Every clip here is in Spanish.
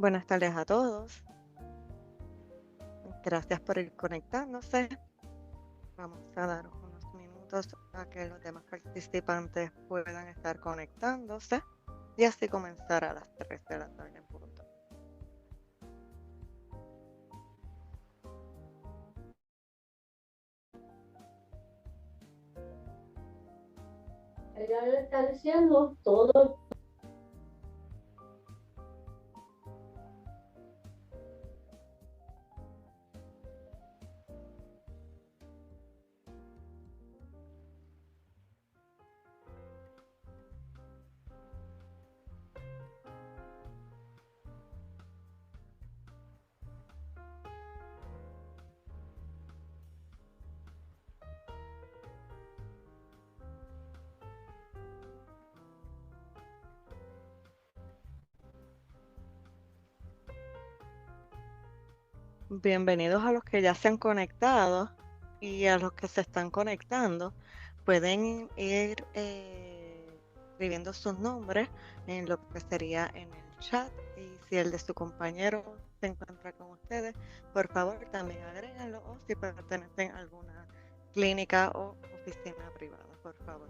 Buenas tardes a todos. Gracias por ir conectándose. Vamos a dar unos minutos a que los demás participantes puedan estar conectándose y así comenzar a las 3 de la tarde en punto. Ella le está diciendo todo. Bienvenidos a los que ya se han conectado y a los que se están conectando. Pueden ir escribiendo sus nombres en lo que sería en el chat, y si el de su compañero se encuentra con ustedes, por favor también agréguenlo, o si pertenecen a alguna clínica o oficina privada, por favor.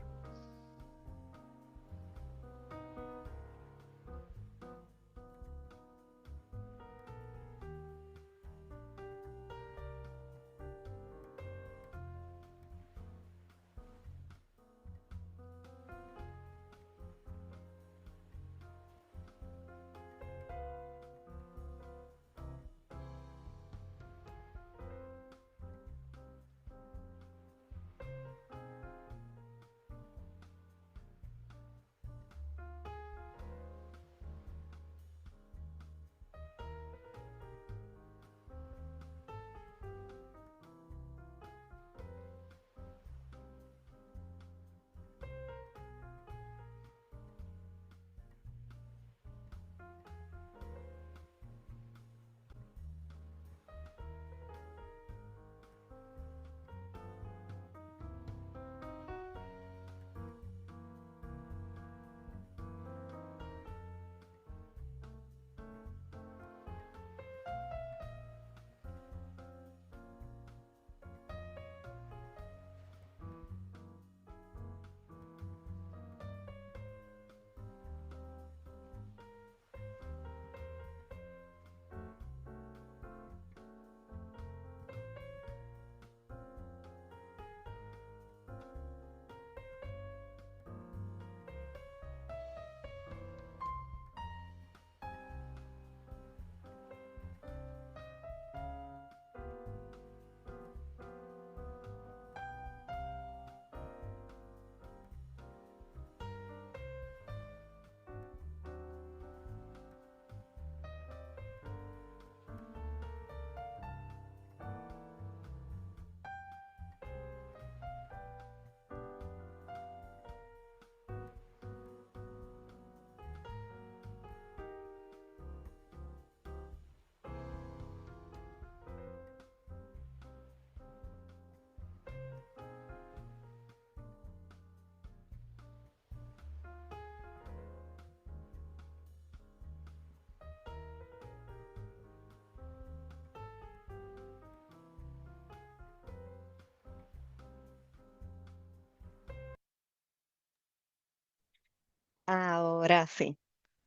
Ahora sí.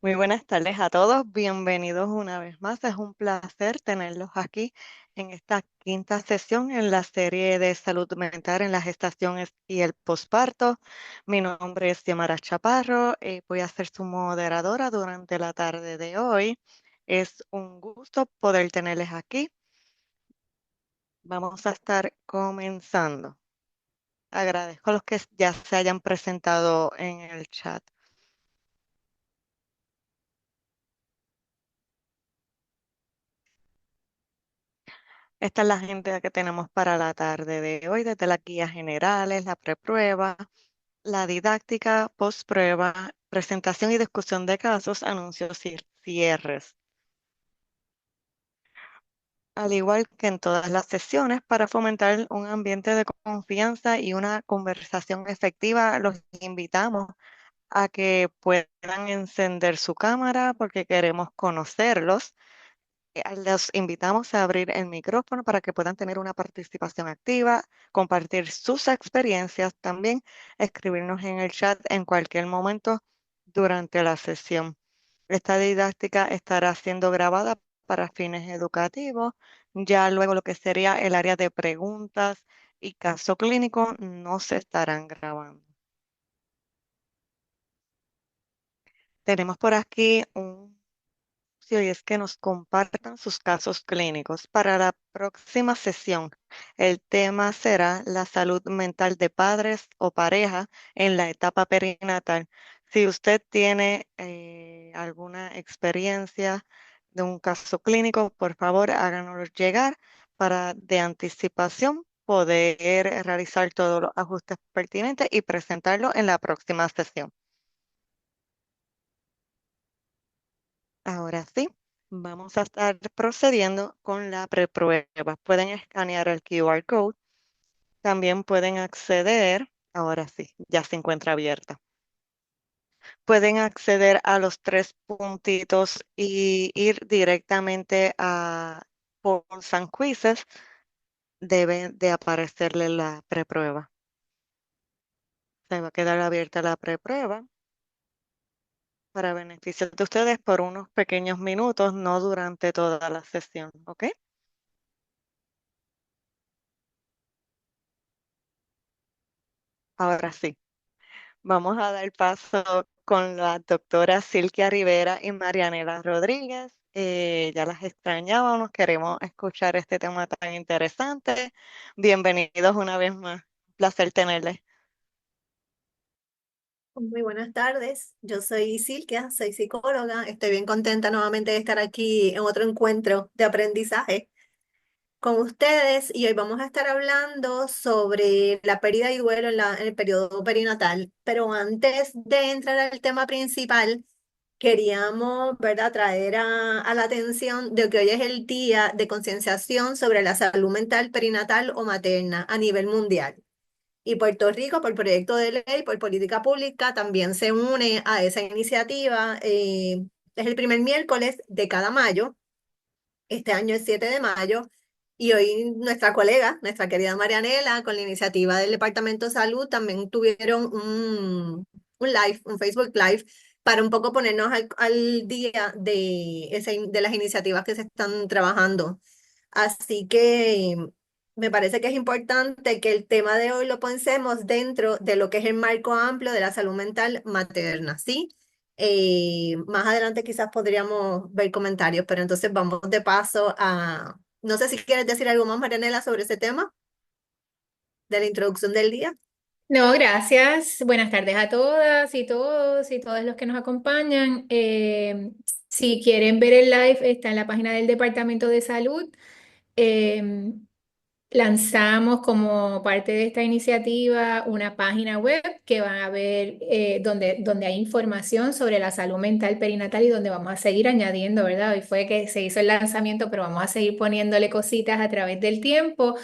Muy buenas tardes a todos, bienvenidos una vez más. Es un placer tenerlos aquí en esta quinta sesión en la serie de salud mental en las gestaciones y el posparto. Mi nombre es Xiomara Chaparro y voy a ser su moderadora durante la tarde de hoy. Es un gusto poder tenerles aquí. Vamos a estar comenzando. Agradezco a los que ya se hayan presentado en el chat. Esta es la agenda que tenemos para la tarde de hoy, desde las guías generales, la preprueba, la didáctica, postprueba, presentación y discusión de casos, anuncios y cierres. Al igual que en todas las sesiones, para fomentar un ambiente de confianza y una conversación efectiva, los invitamos a que puedan encender su cámara porque queremos conocerlos. Los invitamos a abrir el micrófono para que puedan tener una participación activa, compartir sus experiencias, también escribirnos en el chat en cualquier momento durante la sesión. Esta didáctica estará siendo grabada para fines educativos. Ya luego lo que sería el área de preguntas y caso clínico no se estarán grabando. Tenemos por aquí un sí, hoy es que nos compartan sus casos clínicos. Para la próxima sesión, el tema será la salud mental de padres o pareja en la etapa perinatal. Si usted tiene alguna experiencia de un caso clínico, por favor, háganoslo llegar para de anticipación poder realizar todos los ajustes pertinentes y presentarlo en la próxima sesión. Ahora sí, vamos a estar procediendo con la preprueba. Pueden escanear el QR code, también pueden acceder, ahora sí, ya se encuentra abierta. Pueden acceder a los tres puntitos y ir directamente a Polls and Quizzes. Debe de aparecerle la preprueba. Se va a quedar abierta la preprueba para beneficio de ustedes por unos pequeños minutos, no durante toda la sesión, ¿ok? Ahora sí. Vamos a dar paso con la doctora Silvia Rivera y Marianela Rodríguez. Ya las extrañábamos, queremos escuchar este tema tan interesante. Bienvenidos una vez más. Un placer tenerles. Muy buenas tardes, yo soy Silvia, soy psicóloga, estoy bien contenta nuevamente de estar aquí en otro encuentro de aprendizaje con ustedes y hoy vamos a estar hablando sobre la pérdida y duelo en el periodo perinatal, pero antes de entrar al tema principal, queríamos, ¿verdad?, traer a la atención de que hoy es el día de concienciación sobre la salud mental perinatal o materna a nivel mundial. Y Puerto Rico, por proyecto de ley, por política pública, también se une a esa iniciativa. Es el primer miércoles de cada mayo. Este año es 7 de mayo. Y hoy nuestra colega, nuestra querida Marianela, con la iniciativa del Departamento de Salud, también tuvieron un live, un Facebook Live, para un poco ponernos al día de las iniciativas que se están trabajando. Así que me parece que es importante que el tema de hoy lo pensemos dentro de lo que es el marco amplio de la salud mental materna, ¿sí? Más adelante quizás podríamos ver comentarios, pero entonces vamos de paso a... No sé si quieres decir algo más, Marianela, sobre ese tema de la introducción del día. No, gracias. Buenas tardes a todas y todos los que nos acompañan. Si quieren ver el live, está en la página del Departamento de Salud. Eh, Lanzamos como parte de esta iniciativa una página web que van a ver donde hay información sobre la salud mental perinatal y donde vamos a seguir añadiendo, ¿verdad? Hoy fue que se hizo el lanzamiento, pero vamos a seguir poniéndole cositas a través del tiempo.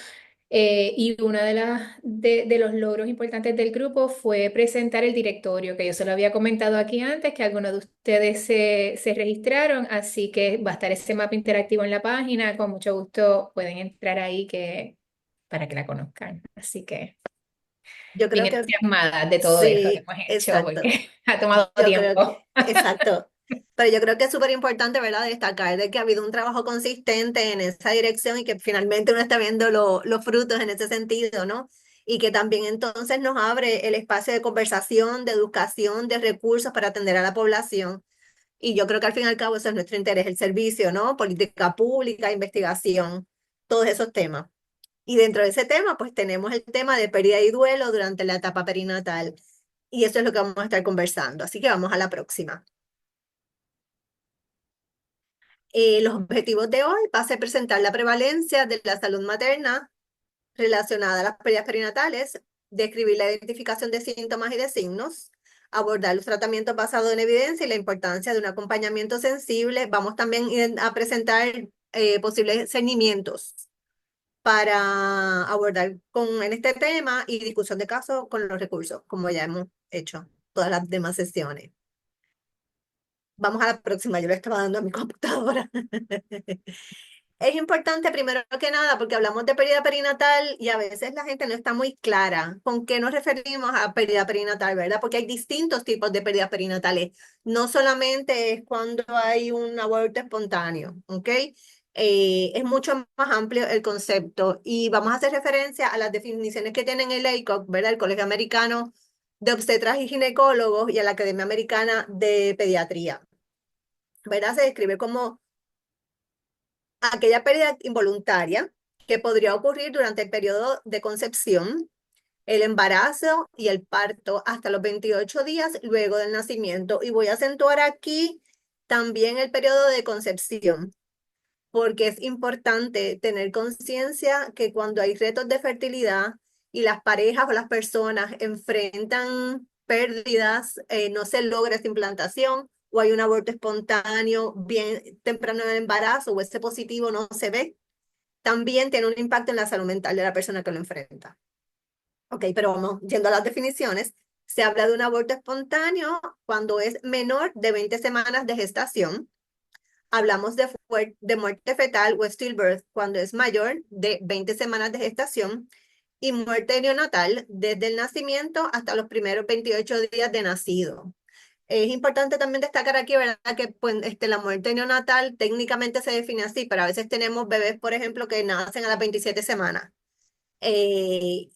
Y uno de los logros importantes del grupo fue presentar el directorio, que yo se lo había comentado aquí antes, que algunos de ustedes se registraron, así que va a estar ese mapa interactivo en la página. Con mucho gusto pueden entrar ahí para que la conozcan. Así que Yo bien creo que entusiasmada de todo esto que sí, hemos hecho, exacto. porque ha tomado Yo creo tiempo. que, exacto. Pero yo creo que es súper importante, ¿verdad?, destacar de que ha habido un trabajo consistente en esa dirección y que finalmente uno está viendo los frutos en ese sentido, ¿no? Y que también entonces nos abre el espacio de conversación, de educación, de recursos para atender a la población. Y yo creo que al fin y al cabo eso es nuestro interés, el servicio, ¿no? Política pública, investigación, todos esos temas. Y dentro de ese tema, pues tenemos el tema de pérdida y duelo durante la etapa perinatal. Y eso es lo que vamos a estar conversando. Así que vamos a la próxima. Los objetivos de hoy va a ser presentar la prevalencia de la salud materna relacionada a las pérdidas perinatales, describir la identificación de síntomas y de signos, abordar los tratamientos basados en evidencia y la importancia de un acompañamiento sensible. Vamos también a presentar posibles seguimientos para abordar en este tema y discusión de casos con los recursos, como ya hemos hecho. todas las demás sesiones. Vamos a la próxima, yo le estaba dando a mi computadora. Es importante primero que nada porque hablamos de pérdida perinatal y a veces la gente no está muy clara con qué nos referimos a pérdida perinatal, ¿verdad? Porque hay distintos tipos de pérdidas perinatales. No solamente es cuando hay un aborto espontáneo, ¿ok? Es mucho más amplio el concepto y vamos a hacer referencia a las definiciones que tienen el ACOG, ¿verdad? El Colegio Americano de Obstetras y Ginecólogos y a la Academia Americana de Pediatría, ¿verdad? Se describe como aquella pérdida involuntaria que podría ocurrir durante el periodo de concepción, el embarazo y el parto hasta los 28 días luego del nacimiento. Y voy a acentuar aquí también el periodo de concepción, porque es importante tener conciencia que cuando hay retos de fertilidad y las parejas o las personas enfrentan pérdidas, no se logra esa implantación o hay un aborto espontáneo bien temprano en el embarazo o ese positivo no se ve, también tiene un impacto en la salud mental de la persona que lo enfrenta. Ok, pero vamos yendo a las definiciones. Se habla de un aborto espontáneo cuando es menor de 20 semanas de gestación. Hablamos de muerte fetal o stillbirth cuando es mayor de 20 semanas de gestación y muerte neonatal desde el nacimiento hasta los primeros 28 días de nacido. Es importante también destacar aquí, ¿verdad? Que pues, la muerte neonatal técnicamente se define así, pero a veces tenemos bebés, por ejemplo, que nacen a las 27 semanas y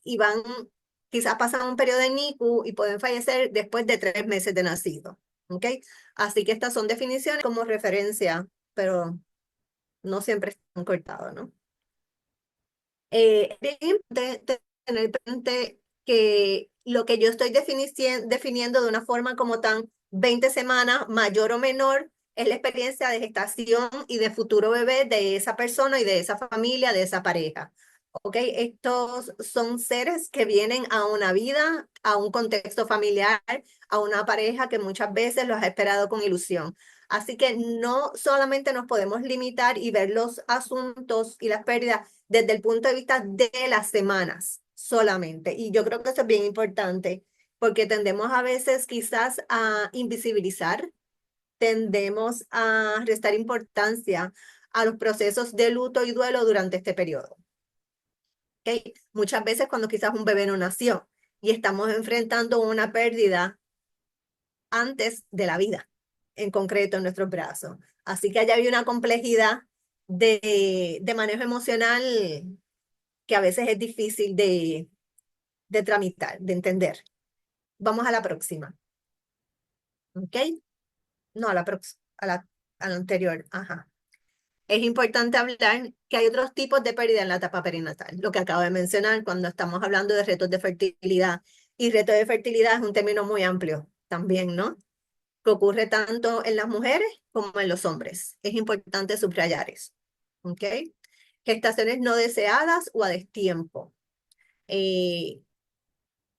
quizás pasan un periodo de NICU y pueden fallecer después de 3 meses de nacido. ¿Ok? Así que estas son definiciones como referencia, pero no siempre están cortados, ¿no? Es bien importante tener presente que lo que yo estoy definiendo de una forma como tan 20 semanas, mayor o menor, es la experiencia de gestación y de futuro bebé de esa persona y de esa familia, de esa pareja. ¿Ok? Estos son seres que vienen a una vida, a un contexto familiar, a una pareja que muchas veces los ha esperado con ilusión. Así que no solamente nos podemos limitar y ver los asuntos y las pérdidas desde el punto de vista de las semanas solamente. Y yo creo que eso es bien importante porque tendemos a veces quizás a invisibilizar, tendemos a restar importancia a los procesos de luto y duelo durante este periodo. ¿Okay? Muchas veces cuando quizás un bebé no nació y estamos enfrentando una pérdida antes de la vida, en concreto en nuestros brazos. Así que allá hay una complejidad de manejo emocional que a veces es difícil de tramitar, de entender. Vamos a la próxima. ¿Ok? No, a la próxima, a la anterior. Ajá. Es importante hablar que hay otros tipos de pérdida en la etapa perinatal, lo que acabo de mencionar cuando estamos hablando de retos de fertilidad. Y reto de fertilidad es un término muy amplio también, ¿no? Que ocurre tanto en las mujeres como en los hombres. Es importante subrayar eso. ¿Ok? Gestaciones no deseadas o a destiempo.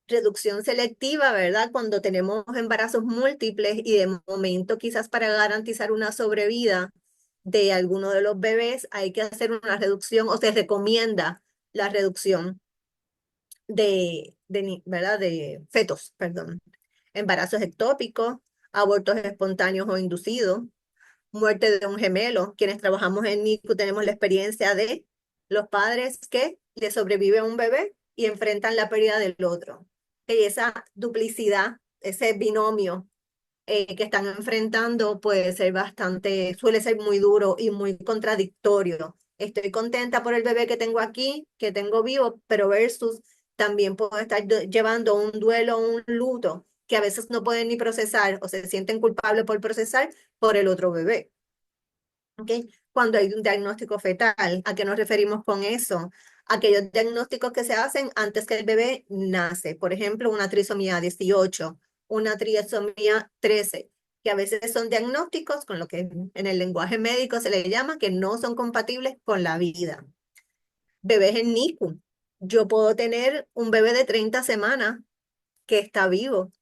Reducción selectiva, ¿verdad? Cuando tenemos embarazos múltiples y de momento quizás para garantizar una sobrevida de alguno de los bebés hay que hacer una reducción o se recomienda la reducción ¿verdad? De fetos, perdón. Embarazos ectópicos, abortos espontáneos o inducidos, muerte de un gemelo. Quienes trabajamos en NICU tenemos la experiencia de los padres que le sobrevive a un bebé y enfrentan la pérdida del otro. Y esa duplicidad, ese binomio que están enfrentando suele ser muy duro y muy contradictorio. Estoy contenta por el bebé que tengo aquí, que tengo vivo, pero versus también puedo estar llevando un duelo, un luto, que a veces no pueden ni procesar o se sienten culpables por procesar por el otro bebé. ¿Okay? Cuando hay un diagnóstico fetal, ¿a qué nos referimos con eso? Aquellos diagnósticos que se hacen antes que el bebé nace. Por ejemplo, una trisomía 18, una trisomía 13, que a veces son diagnósticos con lo que en el lenguaje médico se le llama que no son compatibles con la vida. Bebés en NICU. Yo puedo tener un bebé de 30 semanas que está vivo,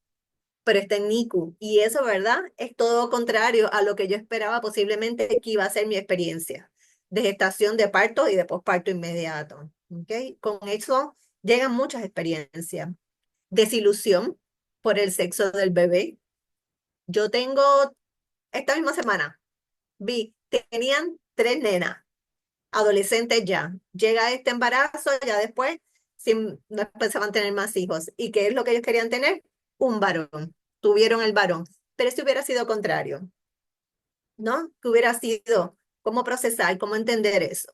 pero está en NICU. Y eso, ¿verdad? Es todo contrario a lo que yo esperaba posiblemente que iba a ser mi experiencia de gestación, de parto y de posparto inmediato. ¿Okay? Con eso llegan muchas experiencias. Desilusión, por el sexo del bebé. Yo tengo, esta misma semana, tenían 3 nenas, adolescentes ya. Llega este embarazo, ya después, no pensaban tener más hijos. ¿Y qué es lo que ellos querían tener? Un varón. Tuvieron el varón. Pero si hubiera sido contrario, ¿no? ¿Qué hubiera sido? ¿Cómo procesar? ¿Cómo entender eso?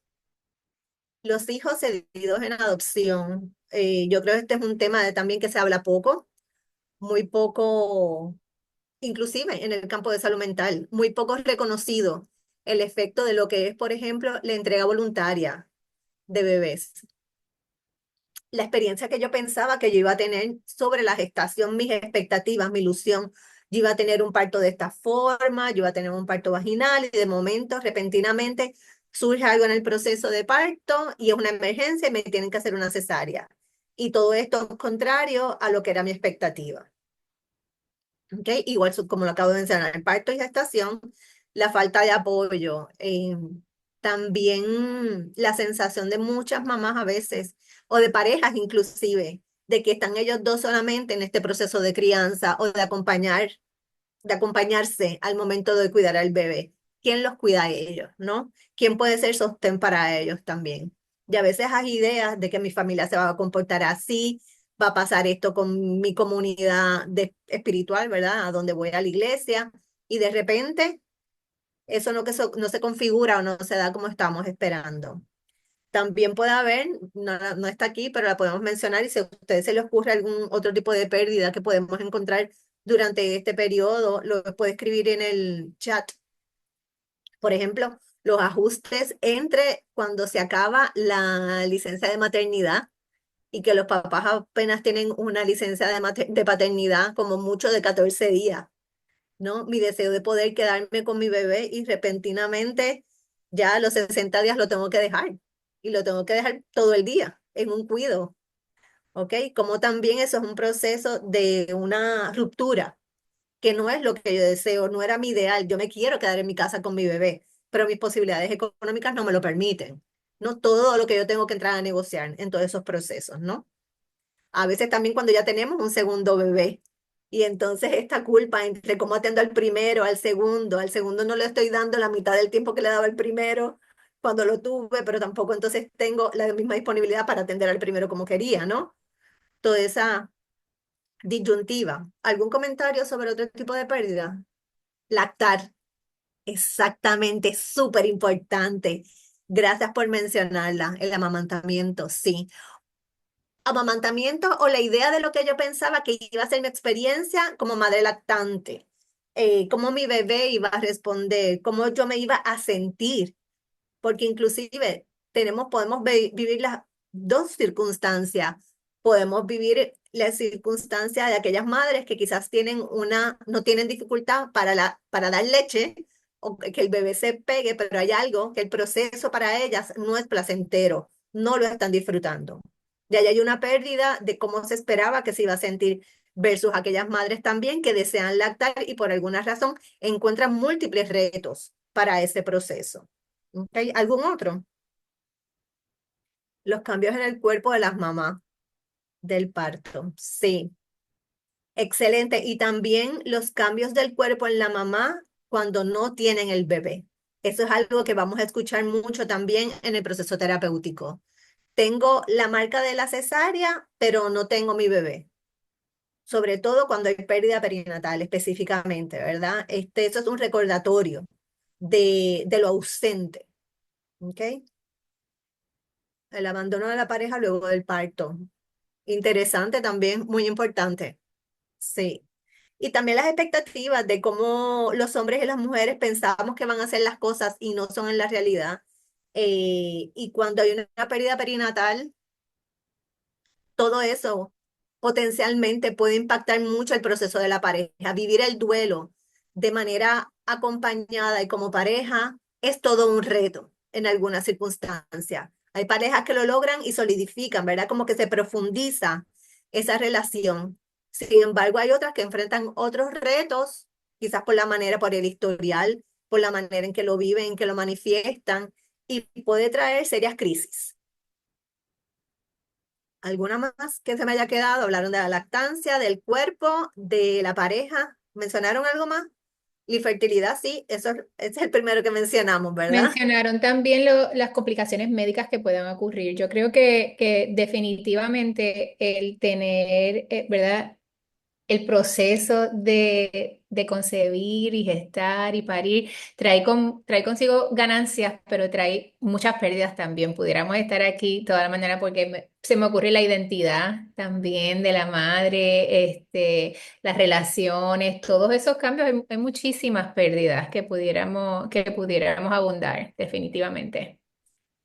Los hijos cedidos en adopción. Yo creo que este es un tema también que se habla poco, muy poco, inclusive en el campo de salud mental, muy poco reconocido el efecto de lo que es, por ejemplo, la entrega voluntaria de bebés. La experiencia que yo pensaba que yo iba a tener sobre la gestación, mis expectativas, mi ilusión, yo iba a tener un parto de esta forma, yo iba a tener un parto vaginal y de momento, repentinamente, surge algo en el proceso de parto y es una emergencia y me tienen que hacer una cesárea. Y todo esto es contrario a lo que era mi expectativa. ¿Okay? Igual como lo acabo de mencionar, el parto y gestación, la falta de apoyo, también la sensación de muchas mamás a veces, o de parejas inclusive, de que están ellos dos solamente en este proceso de crianza o de acompañarse al momento de cuidar al bebé. ¿Quién los cuida a ellos, no? ¿Quién puede ser sostén para ellos también? Y a veces hay ideas de que mi familia se va a comportar así, va a pasar esto con mi comunidad espiritual, ¿verdad? A donde voy a la iglesia, y de repente eso no se configura o no se da como estamos esperando. También puede haber, no está aquí, pero la podemos mencionar y si a ustedes se les ocurre algún otro tipo de pérdida que podemos encontrar durante este periodo, lo puede escribir en el chat. Por ejemplo, los ajustes entre cuando se acaba la licencia de maternidad y que los papás apenas tienen una licencia de paternidad como mucho de 14 días, ¿no? Mi deseo de poder quedarme con mi bebé y repentinamente ya a los 60 días lo tengo que dejar y lo tengo que dejar todo el día en un cuido, ¿ok? Como también eso es un proceso de una ruptura, que no es lo que yo deseo, no era mi ideal, yo me quiero quedar en mi casa con mi bebé, pero mis posibilidades económicas no me lo permiten, no todo lo que yo tengo que entrar a negociar en todos esos procesos, ¿no? A veces también cuando ya tenemos un segundo bebé. Y entonces esta culpa entre cómo atiendo al segundo no le estoy dando la mitad del tiempo que le daba el primero cuando lo tuve, pero tampoco entonces tengo la misma disponibilidad para atender al primero como quería, ¿no? Toda esa disyuntiva. ¿Algún comentario sobre otro tipo de pérdida? Lactar, exactamente, súper importante. Gracias por mencionarla, el amamantamiento, sí. Amamantamiento o la idea de lo que yo pensaba que iba a ser mi experiencia como madre lactante, cómo mi bebé iba a responder, cómo yo me iba a sentir, porque inclusive podemos vivir las dos circunstancias. Podemos vivir la circunstancia de aquellas madres que quizás no tienen dificultad para dar leche o que el bebé se pegue, pero hay algo que el proceso para ellas no es placentero, no lo están disfrutando. Y ahí hay una pérdida de cómo se esperaba que se iba a sentir versus aquellas madres también que desean lactar y por alguna razón encuentran múltiples retos para ese proceso. ¿Okay? ¿Algún otro? Los cambios en el cuerpo de las mamás del parto. Sí, excelente. Y también los cambios del cuerpo en la mamá cuando no tienen el bebé. Eso es algo que vamos a escuchar mucho también en el proceso terapéutico. Tengo la marca de la cesárea, pero no tengo mi bebé. Sobre todo cuando hay pérdida perinatal específicamente, ¿verdad? Eso es un recordatorio de lo ausente. ¿Ok? El abandono de la pareja luego del parto. Interesante también, muy importante. Sí. Y también las expectativas de cómo los hombres y las mujeres pensamos que van a hacer las cosas y no son en la realidad. Y cuando hay una pérdida perinatal, todo eso potencialmente puede impactar mucho el proceso de la pareja. Vivir el duelo de manera acompañada y como pareja es todo un reto en algunas circunstancias. Hay parejas que lo logran y solidifican, ¿verdad? Como que se profundiza esa relación. Sin embargo, hay otras que enfrentan otros retos, quizás por el historial, por la manera en que lo viven, en que lo manifiestan, y puede traer serias crisis. ¿Alguna más que se me haya quedado? Hablaron de la lactancia, del cuerpo, de la pareja. ¿Mencionaron algo más? Y fertilidad, sí, ese es el primero que mencionamos, ¿verdad? Mencionaron también las complicaciones médicas que puedan ocurrir. Yo creo que definitivamente el tener, ¿verdad? El proceso de concebir y gestar y parir trae consigo ganancias, pero trae muchas pérdidas también. Pudiéramos estar aquí toda la mañana porque se me ocurre la identidad también de la madre, las relaciones, todos esos cambios. Hay muchísimas pérdidas que pudiéramos abundar, definitivamente.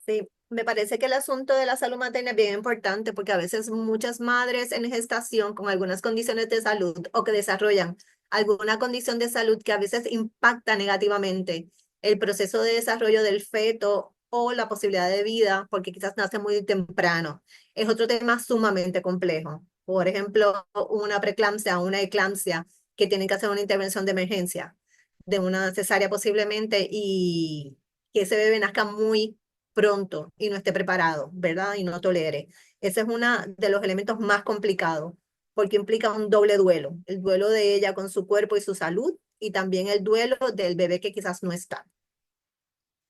Sí, me parece que el asunto de la salud materna es bien importante porque a veces muchas madres en gestación con algunas condiciones de salud o que desarrollan alguna condición de salud que a veces impacta negativamente el proceso de desarrollo del feto o la posibilidad de vida porque quizás nace muy temprano. Es otro tema sumamente complejo. Por ejemplo, una preeclampsia o una eclampsia que tienen que hacer una intervención de emergencia de una cesárea posiblemente y que ese bebé nazca muy pronto y no esté preparado, ¿verdad? Y no tolere. Ese es uno de los elementos más complicados, porque implica un doble duelo, el duelo de ella con su cuerpo y su salud, y también el duelo del bebé que quizás no está.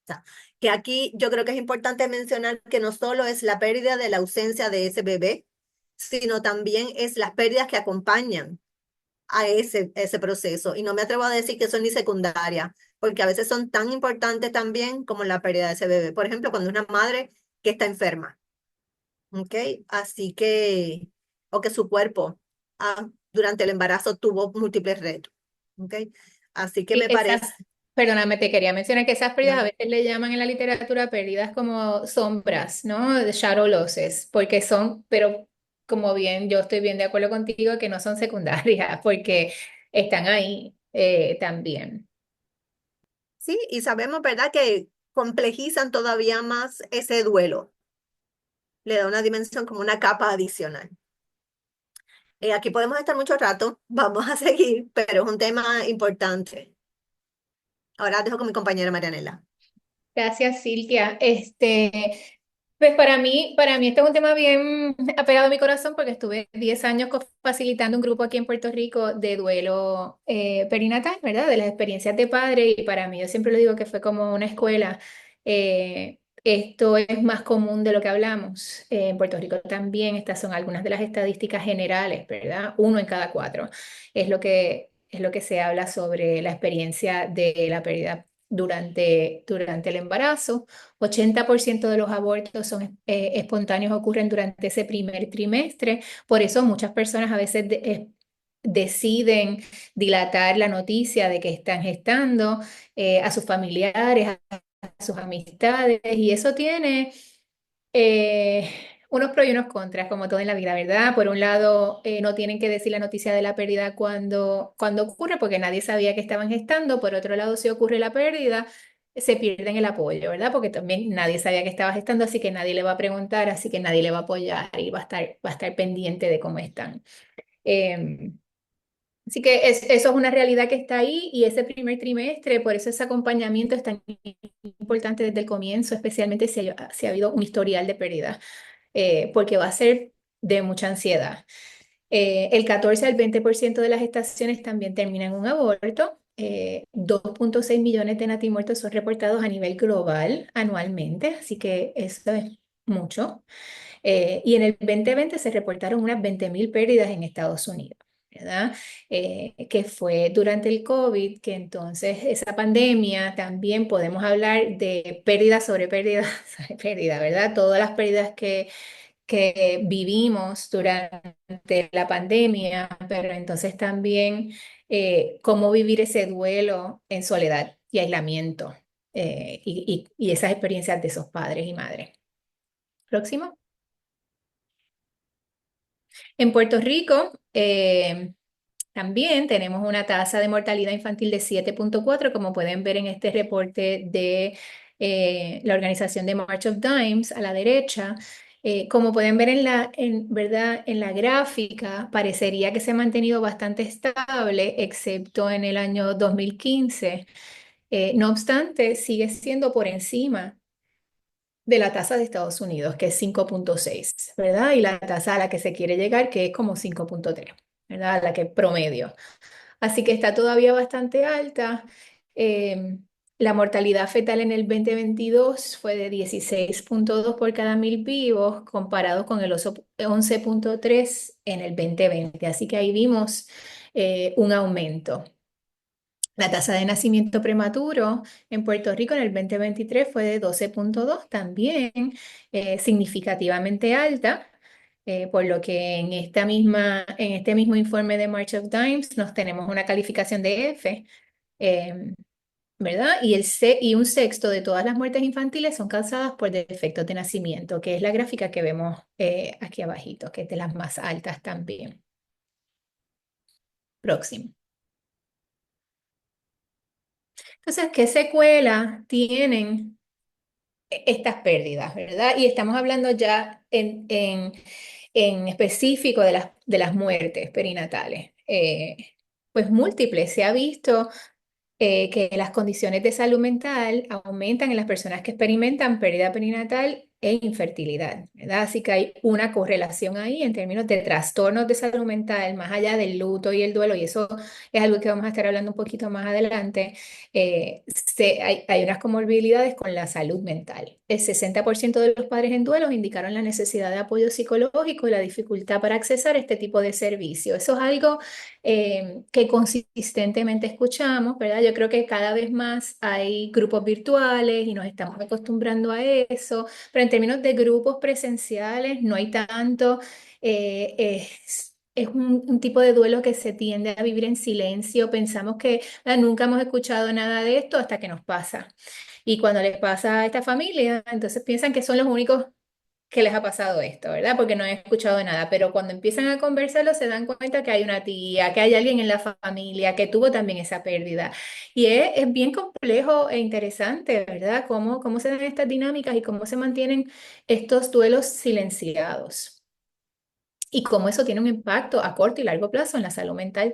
O sea, que aquí yo creo que es importante mencionar que no solo es la pérdida de la ausencia de ese bebé, sino también es las pérdidas que acompañan a ese proceso. Y no me atrevo a decir que son ni secundarias, porque a veces son tan importantes también como la pérdida de ese bebé. Por ejemplo, cuando una madre que está enferma, ¿ok? Así que, o que su cuerpo durante el embarazo tuvo múltiples retos, ¿ok? Así que Y me parece, perdóname, te quería mencionar que esas pérdidas a ¿no? veces le llaman en la literatura pérdidas como sombras, ¿no? De shadow losses, porque son, pero como bien, yo estoy bien de acuerdo contigo que no son secundarias, porque están ahí también. Sí, y sabemos, ¿verdad?, que complejizan todavía más ese duelo, le da una dimensión como una capa adicional. Aquí podemos estar mucho rato, vamos a seguir, pero es un tema importante. Ahora dejo con mi compañera Marianela. Gracias, Silvia. Pues para mí este es un tema bien apegado a mi corazón porque estuve 10 años facilitando un grupo aquí en Puerto Rico de duelo perinatal, ¿verdad? De las experiencias de padre y para mí yo siempre lo digo que fue como una escuela. Esto es más común de lo que hablamos. En Puerto Rico también estas son algunas de las estadísticas generales, ¿verdad? Uno en cada cuatro es lo que se habla sobre la experiencia de la pérdida durante el embarazo. 80% de los abortos son espontáneos, ocurren durante ese primer trimestre. Por eso muchas personas a veces deciden dilatar la noticia de que están gestando a sus familiares, a sus amistades, y eso tiene eh, unos pros y unos contras, como todo en la vida, ¿verdad? Por un lado, no tienen que decir la noticia de la pérdida cuando ocurre, porque nadie sabía que estaban gestando. Por otro lado, si ocurre la pérdida, se pierden el apoyo, ¿verdad? Porque también nadie sabía que estaba gestando, así que nadie le va a preguntar, así que nadie le va a apoyar y va a estar pendiente de cómo están. Em, Así que eso es una realidad que está ahí y ese primer trimestre, por eso ese acompañamiento es tan importante desde el comienzo, especialmente si ha habido un historial de pérdida, porque va a ser de mucha ansiedad. El 14 al 20% de las gestaciones también terminan en un aborto. 2.6 millones de natimortos son reportados a nivel global anualmente, así que eso es mucho. Y en el 2020 se reportaron unas 20.000 pérdidas en Estados Unidos, ¿verdad? Que fue durante el COVID, que entonces esa pandemia también podemos hablar de pérdida sobre pérdida sobre pérdida, ¿verdad? Todas las pérdidas que vivimos durante la pandemia, pero entonces también cómo vivir ese duelo en soledad y aislamiento y esas experiencias de esos padres y madres. Próximo. En Puerto Rico también tenemos una tasa de mortalidad infantil de 7.4, como pueden ver en este reporte de la organización de March of Dimes a la derecha. Como pueden ver ¿verdad? En la gráfica, parecería que se ha mantenido bastante estable, excepto en el año 2015. No obstante, sigue siendo por encima de la tasa de Estados Unidos, que es 5.6, ¿verdad? Y la tasa a la que se quiere llegar, que es como 5.3, ¿verdad? A la que promedio. Así que está todavía bastante alta. Eh, la mortalidad fetal en el 2022 fue de 16.2 por cada 1.000 vivos, comparado con el 11.3 en el 2020. Así que ahí vimos un aumento. La tasa de nacimiento prematuro en Puerto Rico en el 2023 fue de 12.2, también significativamente alta, por lo que en este mismo informe de March of Dimes nos tenemos una calificación de F, eh, ¿verdad? Y un sexto de todas las muertes infantiles son causadas por defectos de nacimiento, que es la gráfica que vemos aquí abajito, que es de las más altas también. Próximo. Entonces, ¿qué secuela tienen estas pérdidas, ¿verdad? Y estamos hablando ya en específico de las muertes perinatales. Pues múltiples. Se ha visto que las condiciones de salud mental aumentan en las personas que experimentan pérdida perinatal e infertilidad, ¿verdad? Así que hay una correlación ahí en términos de trastornos de salud mental, más allá del luto y el duelo, y eso es algo que vamos a estar hablando un poquito más adelante. Hay unas comorbilidades con la salud mental. El 60% de los padres en duelo indicaron la necesidad de apoyo psicológico y la dificultad para accesar este tipo de servicio. Eso es algo que consistentemente escuchamos, ¿verdad? Yo creo que cada vez más hay grupos virtuales y nos estamos acostumbrando a eso, pero en términos de grupos presenciales no hay tanto. Es un tipo de duelo que se tiende a vivir en silencio. Pensamos que nunca hemos escuchado nada de esto hasta que nos pasa. Y cuando les pasa a esta familia, entonces piensan que son los únicos que les ha pasado esto, ¿verdad? Porque no he escuchado nada, pero cuando empiezan a conversarlo se dan cuenta que hay una tía, que hay alguien en la familia que tuvo también esa pérdida. Y es bien complejo e interesante, ¿verdad? Cómo se dan estas dinámicas y cómo se mantienen estos duelos silenciados. Y cómo eso tiene un impacto a corto y largo plazo en la salud mental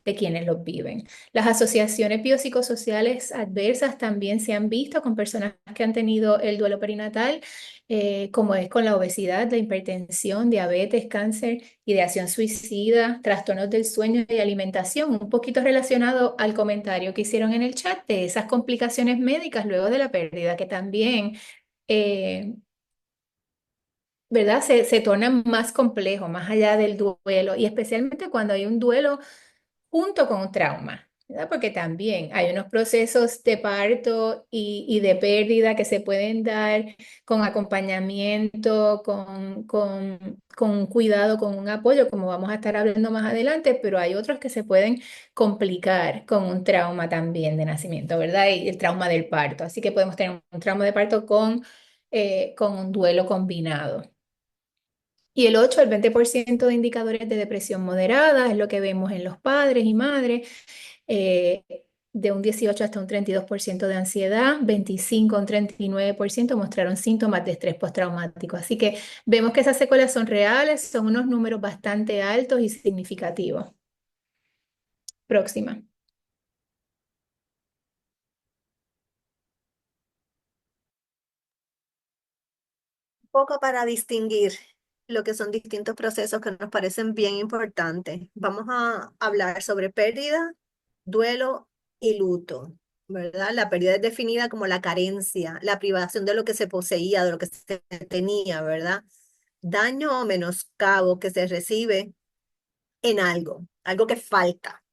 de quienes los viven. Las asociaciones biopsicosociales adversas también se han visto con personas que han tenido el duelo perinatal, como es con la obesidad, la hipertensión, diabetes, cáncer, ideación suicida, trastornos del sueño y alimentación, un poquito relacionado al comentario que hicieron en el chat de esas complicaciones médicas luego de la pérdida, que también eh, ¿verdad? Se torna más complejo, más allá del duelo, y especialmente cuando hay un duelo junto con un trauma, ¿verdad? Porque también hay unos procesos de parto y de pérdida que se pueden dar con acompañamiento, con cuidado, con un apoyo, como vamos a estar hablando más adelante, pero hay otros que se pueden complicar con un trauma también de nacimiento, ¿verdad? Y el trauma del parto. Así que podemos tener un trauma de parto con un duelo combinado. Y el 8 al 20% de indicadores de depresión moderada es lo que vemos en los padres y madres, eh, de un 18 hasta un 32% de ansiedad, 25 a un 39% mostraron síntomas de estrés postraumático. Así que vemos que esas secuelas son reales, son unos números bastante altos y significativos. Próxima. Poco para distinguir lo que son distintos procesos que nos parecen bien importantes. Vamos a hablar sobre pérdida, duelo y luto, ¿verdad? La pérdida es definida como la carencia, la privación de lo que se poseía, de lo que se tenía, ¿verdad? Daño o menoscabo que se recibe en algo, algo que falta,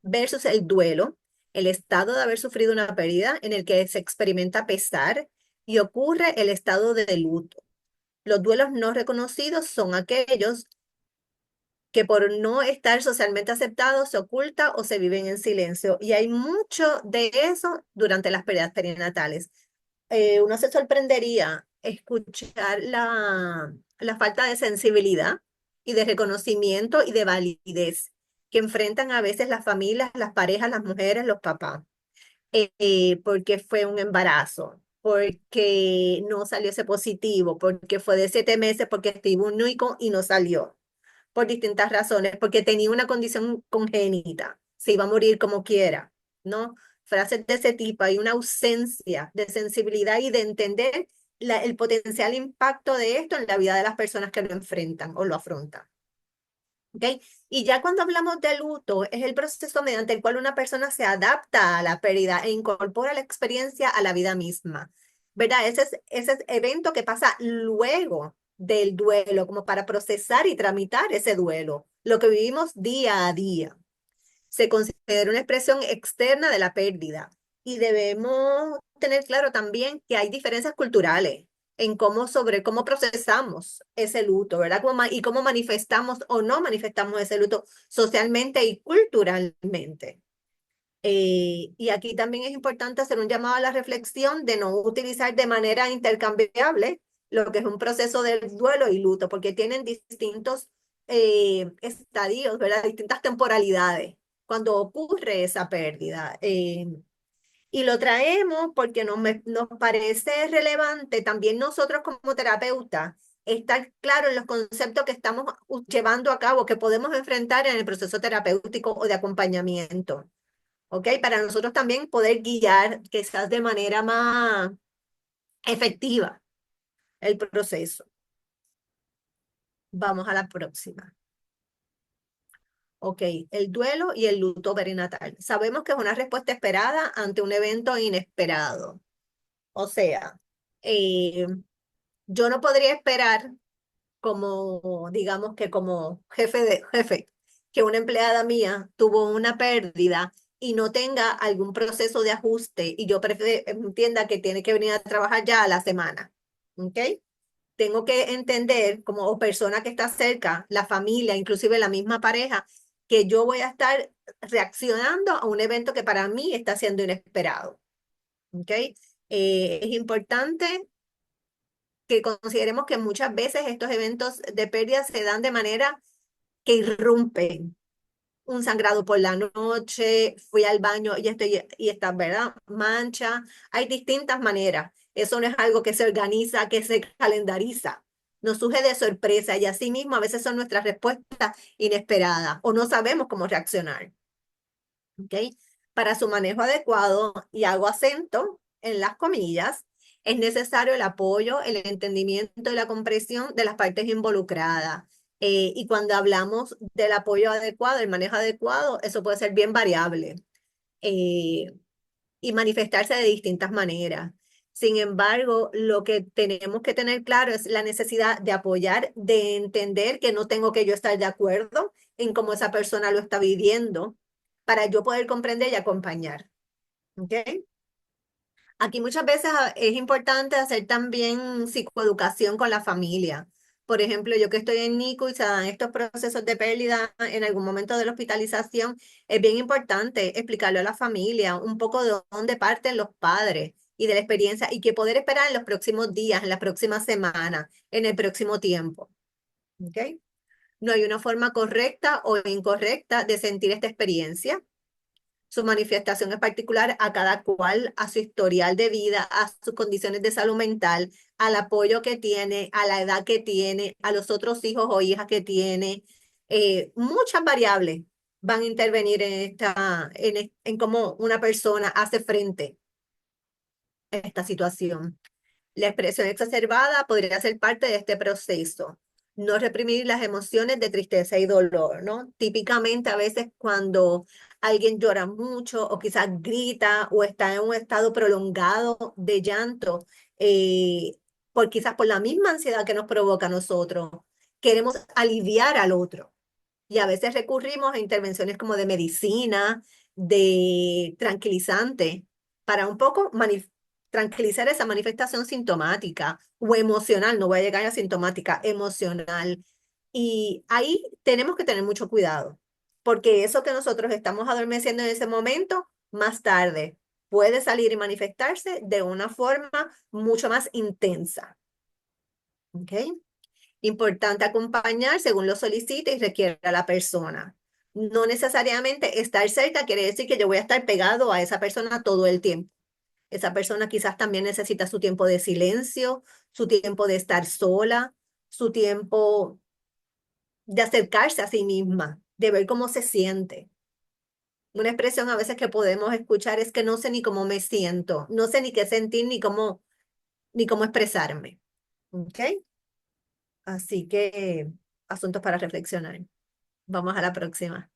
versus el duelo, el estado de haber sufrido una pérdida en el que se experimenta pesar y ocurre el estado de luto. Los duelos no reconocidos son aquellos que por no estar socialmente aceptados se oculta o se viven en silencio. Y hay mucho de eso durante las pérdidas perinatales. Uno se sorprendería escuchar la falta de sensibilidad y de reconocimiento y de validez que enfrentan a veces las familias, las parejas, las mujeres, los papás, porque fue un embarazo, porque no salió ese positivo, porque fue de 7 meses, porque estuvo único y no salió, por distintas razones, porque tenía una condición congénita, se iba a morir como quiera, ¿no? Frases de ese tipo, hay una ausencia de sensibilidad y de entender el potencial impacto de esto en la vida de las personas que lo enfrentan o lo afrontan. ¿Ok? Y ya cuando hablamos de luto, es el proceso mediante el cual una persona se adapta a la pérdida e incorpora la experiencia a la vida misma, ¿verdad? Ese evento que pasa luego del duelo, como para procesar y tramitar ese duelo, lo que vivimos día a día. Se considera una expresión externa de la pérdida y debemos tener claro también que hay diferencias culturales en cómo procesamos ese luto, ¿verdad? Y cómo manifestamos o no manifestamos ese luto socialmente y culturalmente. Y aquí también es importante hacer un llamado a la reflexión de no utilizar de manera intercambiable lo que es un proceso del duelo y luto, porque tienen distintos estadios, ¿verdad? Distintas temporalidades cuando ocurre esa pérdida. Y lo traemos porque nos parece relevante también nosotros como terapeutas estar claro en los conceptos que estamos llevando a cabo, que podemos enfrentar en el proceso terapéutico o de acompañamiento. ¿Ok? Para nosotros también poder guiar quizás de manera más efectiva el proceso. Vamos a la próxima. Ok, el duelo y el luto perinatal. Sabemos que es una respuesta esperada ante un evento inesperado. O sea, eh, yo no podría esperar como, digamos que como jefe, que una empleada mía tuvo una pérdida y no tenga algún proceso de ajuste y yo entienda que tiene que venir a trabajar ya a la semana. ¿Ok? Tengo que entender como persona que está cerca, la familia, inclusive la misma pareja, que yo voy a estar reaccionando a un evento que para mí está siendo inesperado. ¿Ok? Es importante que consideremos que muchas veces estos eventos de pérdida se dan de manera que irrumpen. Un sangrado por la noche, fui al baño y está, ¿verdad? Mancha. Hay distintas maneras. Eso no es algo que se organiza, que se calendariza. Nos surge de sorpresa y así mismo a veces son nuestras respuestas inesperadas o no sabemos cómo reaccionar. ¿Ok? Para su manejo adecuado, y hago acento en las comillas, es necesario el apoyo, el entendimiento y la comprensión de las partes involucradas. Y cuando hablamos del apoyo adecuado, el manejo adecuado, eso puede ser bien variable eh, y manifestarse de distintas maneras. Sin embargo, lo que tenemos que tener claro es la necesidad de apoyar, de entender que no tengo que yo estar de acuerdo en cómo esa persona lo está viviendo para yo poder comprender y acompañar. ¿Ok? Aquí muchas veces es importante hacer también psicoeducación con la familia. Por ejemplo, yo que estoy en NICU y se dan estos procesos de pérdida en algún momento de la hospitalización, es bien importante explicarle a la familia un poco de dónde parten los padres y de la experiencia y qué poder esperar en los próximos días, en la próxima semana, en el próximo tiempo. ¿Ok? No hay una forma correcta o incorrecta de sentir esta experiencia. Su manifestación es particular a cada cual, a su historial de vida, a sus condiciones de salud mental, al apoyo que tiene, a la edad que tiene, a los otros hijos o hijas que tiene. Muchas variables van a intervenir en cómo una persona hace frente a esta situación. La expresión exacerbada podría ser parte de este proceso. No reprimir las emociones de tristeza y dolor, ¿no? Típicamente a veces cuando alguien llora mucho o quizás grita o está en un estado prolongado de llanto, quizás por la misma ansiedad que nos provoca a nosotros, queremos aliviar al otro. Y a veces recurrimos a intervenciones como de medicina, de tranquilizante, para un poco tranquilizar esa manifestación sintomática o emocional, no voy a llegar a sintomática, emocional. Y ahí tenemos que tener mucho cuidado, porque eso que nosotros estamos adormeciendo en ese momento, más tarde puede salir y manifestarse de una forma mucho más intensa. ¿Ok? Importante acompañar según lo solicite y requiera la persona. No necesariamente estar cerca quiere decir que yo voy a estar pegado a esa persona todo el tiempo. Esa persona quizás también necesita su tiempo de silencio, su tiempo de estar sola, su tiempo de acercarse a sí misma, de ver cómo se siente. Una expresión a veces que podemos escuchar es que no sé ni cómo me siento, no sé ni qué sentir ni cómo ni cómo expresarme. ¿Ok? Así que asuntos para reflexionar. Vamos a la próxima.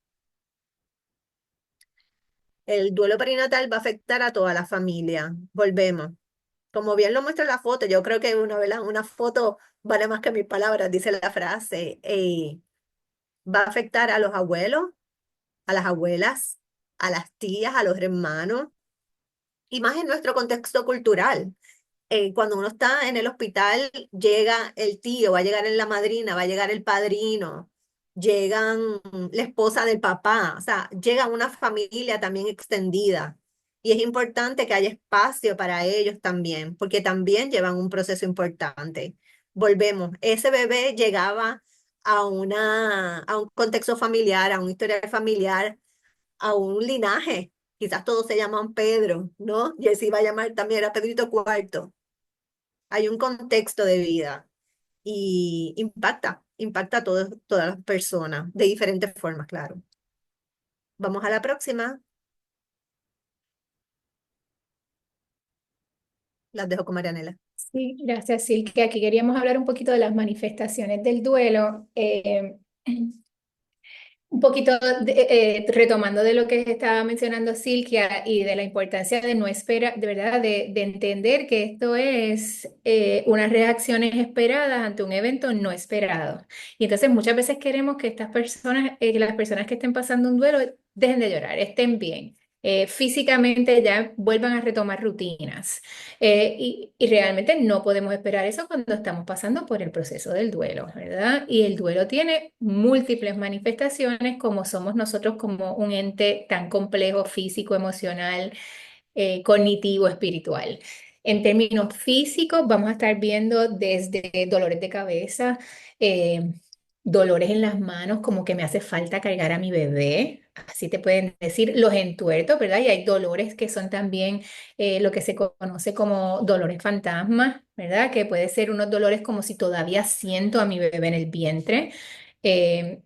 El duelo perinatal va a afectar a toda la familia. Volvemos. Como bien lo muestra la foto, yo creo que una foto vale más que mil palabras, dice la frase. Va a afectar a los abuelos, a las abuelas, a las tías, a los hermanos, y más en nuestro contexto cultural. Cuando uno está en el hospital, llega el tío, va a llegar la madrina, va a llegar el padrino, llegan la esposa del papá, o sea, llega una familia también extendida. Y es importante que haya espacio para ellos también, porque también llevan un proceso importante. Volvemos, ese bebé llegaba a un contexto familiar, a una historia familiar, a un linaje. Quizás todos se llaman Pedro, ¿no? Y él se iba a llamar también, era Pedrito Cuarto. Hay un contexto de vida y impacta a todas las personas de diferentes formas, claro. Vamos a la próxima. Las dejo con Marianela. Sí, gracias, Silke. Aquí queríamos hablar un poquito de las manifestaciones del duelo. Un poquito retomando de lo que estaba mencionando Silvia y de la importancia de no esperar, de verdad, de entender que esto es unas reacciones esperadas ante un evento no esperado. Y entonces muchas veces queremos que estas personas, que las personas que estén pasando un duelo dejen de llorar, estén bien. Físicamente ya vuelvan a retomar rutinas. Y realmente no podemos esperar eso cuando estamos pasando por el proceso del duelo, ¿verdad? Y el duelo tiene múltiples manifestaciones como somos nosotros como un ente tan complejo, físico, emocional, cognitivo, espiritual. En términos físicos, vamos a estar viendo desde dolores de cabeza, eh, dolores en las manos, como que me hace falta cargar a mi bebé. Así te pueden decir los entuertos, ¿verdad? Y hay dolores que son también lo que se conoce como dolores fantasmas, ¿verdad? Que puede ser unos dolores como si todavía siento a mi bebé en el vientre. Eh,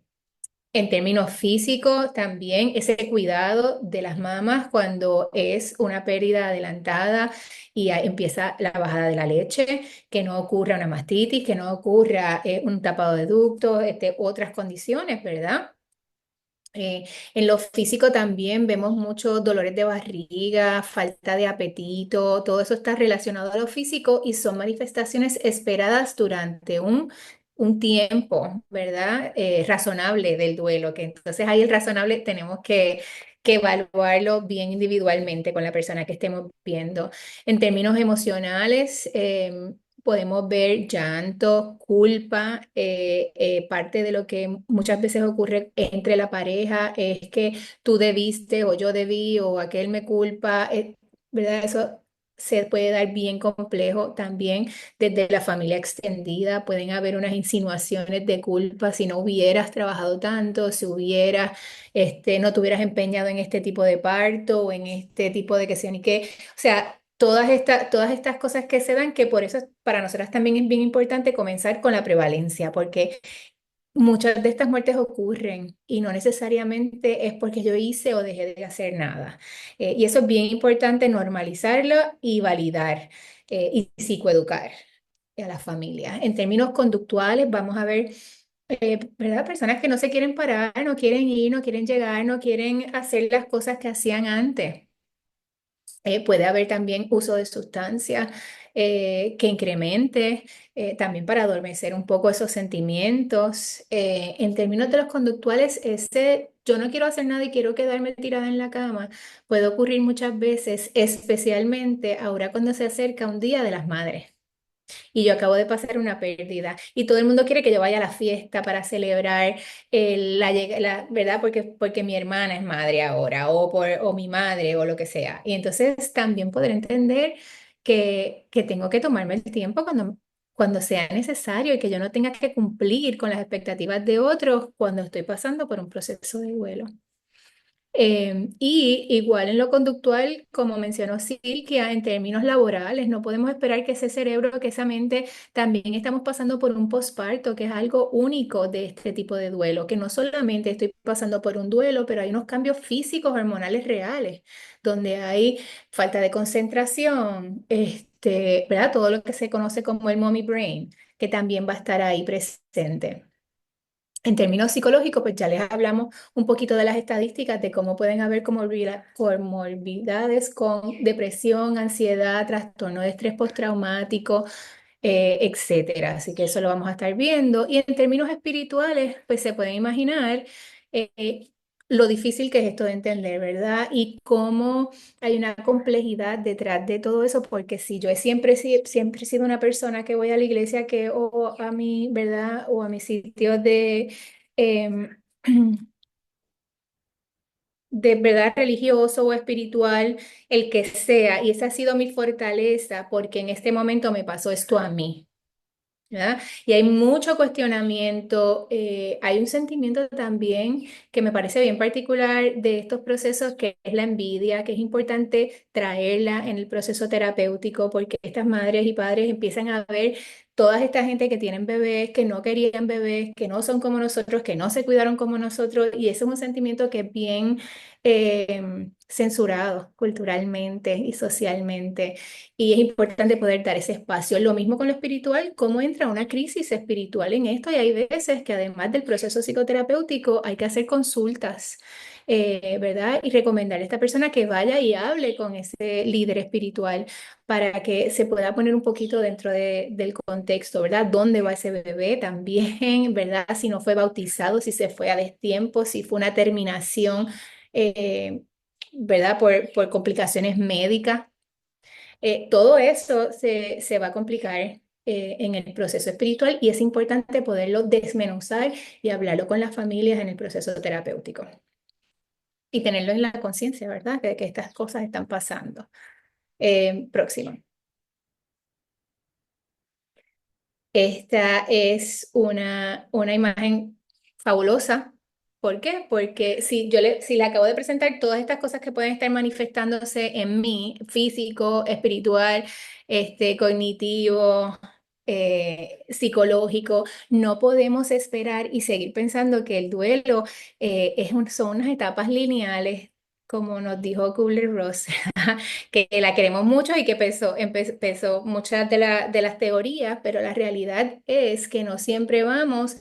en términos físicos, también ese cuidado de las mamas cuando es una pérdida adelantada y empieza la bajada de la leche, que no ocurra una mastitis, que no ocurra un tapado de ductos, otras condiciones, ¿verdad? Eh, en lo físico también vemos muchos dolores de barriga, falta de apetito, todo eso está relacionado a lo físico y son manifestaciones esperadas durante un tiempo, ¿verdad? Razonable del duelo, que entonces ahí el razonable tenemos que evaluarlo bien individualmente con la persona que estemos viendo. En términos emocionales, podemos ver llanto, culpa, parte de lo que muchas veces ocurre entre la pareja es que tú debiste o yo debí o aquel me culpa, ¿verdad? Eso se puede dar bien complejo también desde la familia extendida. Pueden haber unas insinuaciones de culpa si no hubieras trabajado tanto, si hubieras, no te hubieras empeñado en este tipo de parto o en este tipo de que sea ni qué. O sea, todas estas cosas que se dan, que por eso para nosotras también es bien importante comenzar con la prevalencia, porque muchas de estas muertes ocurren y no necesariamente es porque yo hice o dejé de hacer nada. Y eso es bien importante normalizarlo y validar y psicoeducar a la familia. En términos conductuales, vamos a ver, ¿verdad? Personas que no se quieren parar, no quieren ir, no quieren llegar, no quieren hacer las cosas que hacían antes. Puede haber también uso de sustancias que incremente también para adormecer un poco esos sentimientos. En términos de los conductuales, ese yo no quiero hacer nada y quiero quedarme tirada en la cama, puede ocurrir muchas veces, especialmente ahora cuando se acerca un Día de las Madres y yo acabo de pasar una pérdida y todo el mundo quiere que yo vaya a la fiesta para celebrar ¿verdad? Porque mi hermana es madre ahora o mi madre o lo que sea. Y entonces también poder entender que tengo que tomarme el tiempo cuando sea necesario y que yo no tenga que cumplir con las expectativas de otros cuando estoy pasando por un proceso de duelo. Y igual en lo conductual, como mencionó Silvia, en términos laborales, no podemos esperar que ese cerebro, que esa mente, también estamos pasando por un posparto, que es algo único de este tipo de duelo, que no solamente estoy pasando por un duelo, pero hay unos cambios físicos, hormonales reales, donde hay falta de concentración, ¿verdad? Todo lo que se conoce como el mommy brain, que también va a estar ahí presente. En términos psicológicos, pues ya les hablamos un poquito de las estadísticas de cómo pueden haber comorbilidades con depresión, ansiedad, trastorno de estrés postraumático, etcétera. Así que eso lo vamos a estar viendo. Y en términos espirituales, pues se pueden imaginar eh, lo difícil que es esto de entender, ¿verdad? Y cómo hay una complejidad detrás de todo eso, porque si yo siempre he sido una persona que voy a la iglesia o a mi, ¿verdad? O a mis sitios em, de verdad religioso o espiritual, el que sea, y esa ha sido mi fortaleza, porque en este momento me pasó esto a mí. ¿Verdad? Y hay mucho cuestionamiento, hay un sentimiento también que me parece bien particular de estos procesos, que es la envidia, que es importante traerla en el proceso terapéutico, porque estas madres y padres empiezan a ver toda esta gente que tienen bebés, que no querían bebés, que no son como nosotros, que no se cuidaron como nosotros, y ese es un sentimiento que es bien censurado culturalmente y socialmente. Y es importante poder dar ese espacio. Lo mismo con lo espiritual, cómo entra una crisis espiritual en esto. Y hay veces que además del proceso psicoterapéutico hay que hacer consultas, ¿verdad? Y recomendar a esta persona que vaya y hable con ese líder espiritual para que se pueda poner un poquito dentro del contexto, ¿verdad? ¿Dónde va ese bebé también, ¿verdad? Si no fue bautizado, si se fue a destiempo, si fue una terminación, ¿verdad? Por complicaciones médicas. Todo eso se va a complicar en el proceso espiritual y es importante poderlo desmenuzar y hablarlo con las familias en el proceso terapéutico y tenerlo en la conciencia, ¿verdad? Que estas cosas están pasando. Próximo. Esta es una imagen fabulosa. ¿Por qué? Porque si le acabo de presentar todas estas cosas que pueden estar manifestándose en mí, físico, espiritual, cognitivo, psicológico, no podemos esperar y seguir pensando que el duelo son unas etapas lineales, como nos dijo Kubler-Ross, que la queremos mucho y que pesó muchas de las teorías, pero la realidad es que no siempre vamos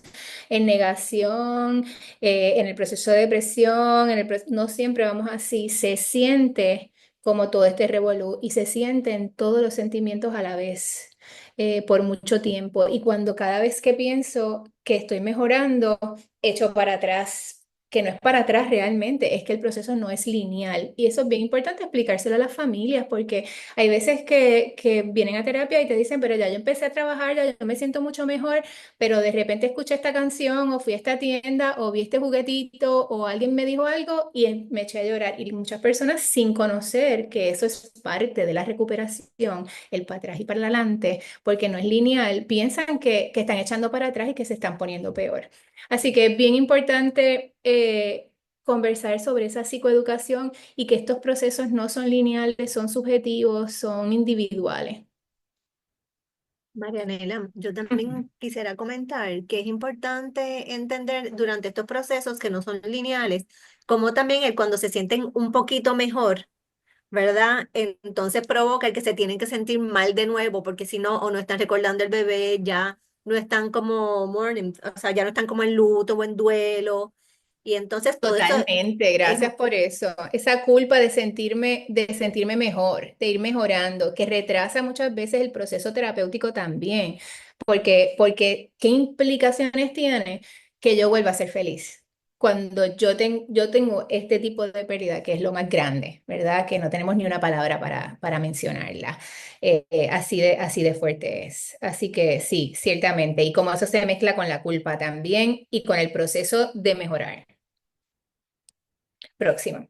en negación, en el proceso de depresión, no siempre vamos así. Se siente como todo este revolú y se sienten todos los sentimientos a la vez. Por mucho tiempo y cuando cada vez que pienso que estoy mejorando, echo para atrás, que no es para atrás realmente, es que el proceso no es lineal. Y eso es bien importante explicárselo a las familias, porque hay veces que vienen a terapia y te dicen, pero ya yo empecé a trabajar, ya yo me siento mucho mejor, pero de repente escuché esta canción o fui a esta tienda o vi este juguetito o alguien me dijo algo y me eché a llorar. Y muchas personas sin conocer que eso es parte de la recuperación, el para atrás y para adelante, porque no es lineal, piensan que están echando para atrás y que se están poniendo peor. Así que es bien importante conversar sobre esa psicoeducación y que estos procesos no son lineales, son subjetivos, son individuales. Marianela, yo Ujú. también quisiera comentar que es importante entender durante estos procesos que no son lineales, como también cuando se sienten un poquito mejor, ¿verdad? Entonces provoca el que se tienen que sentir mal de nuevo, porque si no, o no están recordando el bebé, ya no están como mourning, o sea, ya no están como en luto o en duelo, y entonces todo eso Totalmente, es, gracias por eso. Esa culpa de sentirme mejor, de ir mejorando, que retrasa muchas veces el proceso terapéutico también, porque ¿qué implicaciones tiene que yo vuelva a ser feliz? Cuando yo tengo este tipo de pérdida, que es lo más grande, ¿verdad? Que no tenemos ni una palabra para mencionarla. Así de fuerte es. Así que sí, ciertamente. Y como eso se mezcla con la culpa también y con el proceso de mejorar. Próximo.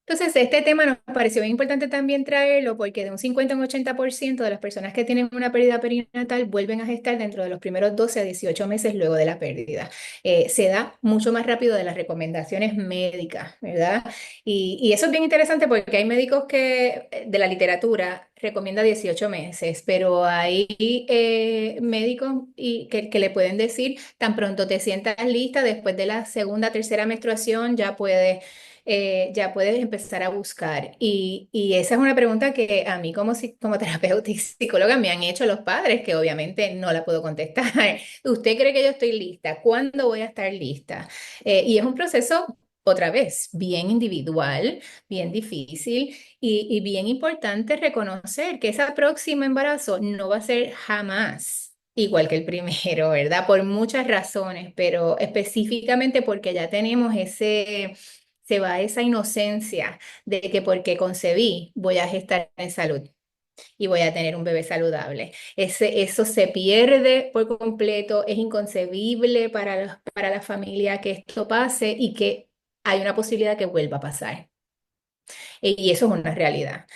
Entonces, este tema nos pareció bien importante también traerlo porque de un 50 a un 80% de las personas que tienen una pérdida perinatal vuelven a gestar dentro de los primeros 12 a 18 meses luego de la pérdida. Se da mucho más rápido de las recomendaciones médicas, ¿verdad? Y eso es bien interesante porque hay médicos de la literatura, recomienda 18 meses, pero hay médicos que le pueden decir, tan pronto te sientas lista, después de la segunda, tercera menstruación, ya puedes ya puedes empezar a buscar. Y esa es una pregunta que a mí como terapeuta y psicóloga me han hecho los padres, que obviamente no la puedo contestar. ¿Usted cree que yo estoy lista? ¿Cuándo voy a estar lista? Y es un proceso, otra vez, bien individual, bien difícil y bien importante reconocer que ese próximo embarazo no va a ser jamás igual que el primero, ¿verdad? Por muchas razones, pero específicamente porque ya tenemos se va esa inocencia de que porque concebí voy a gestar en salud y voy a tener un bebé saludable. Eso se pierde por completo, es inconcebible para la familia que esto pase y que hay una posibilidad que vuelva a pasar. Y eso es una realidad.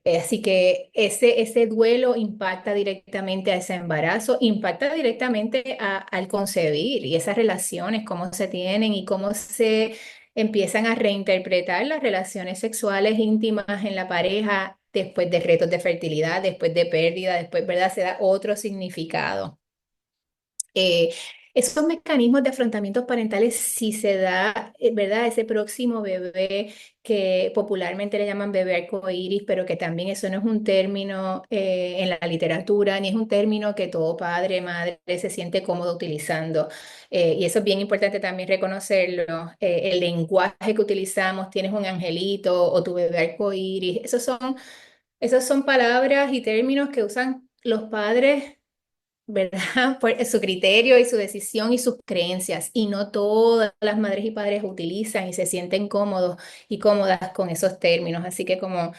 Así que ese duelo impacta directamente a ese embarazo, impacta directamente al concebir y esas relaciones, cómo se tienen y cómo se empiezan a reinterpretar las relaciones sexuales íntimas en la pareja después de retos de fertilidad, después de pérdida, después, ¿verdad? Se da otro significado. Eh, Esos mecanismos de afrontamientos parentales, si se da, ¿verdad? Ese próximo bebé que popularmente le llaman bebé arcoíris, pero que también eso no es un término en la literatura, ni es un término que todo padre, madre se siente cómodo utilizando. Y eso es bien importante también reconocerlo. El lenguaje que utilizamos, tienes un angelito o tu bebé arcoíris, esos son palabras y términos que usan los padres, ¿verdad? Por su criterio y su decisión y sus creencias. Y no todas las madres y padres utilizan y se sienten cómodos y cómodas con esos términos. Así que como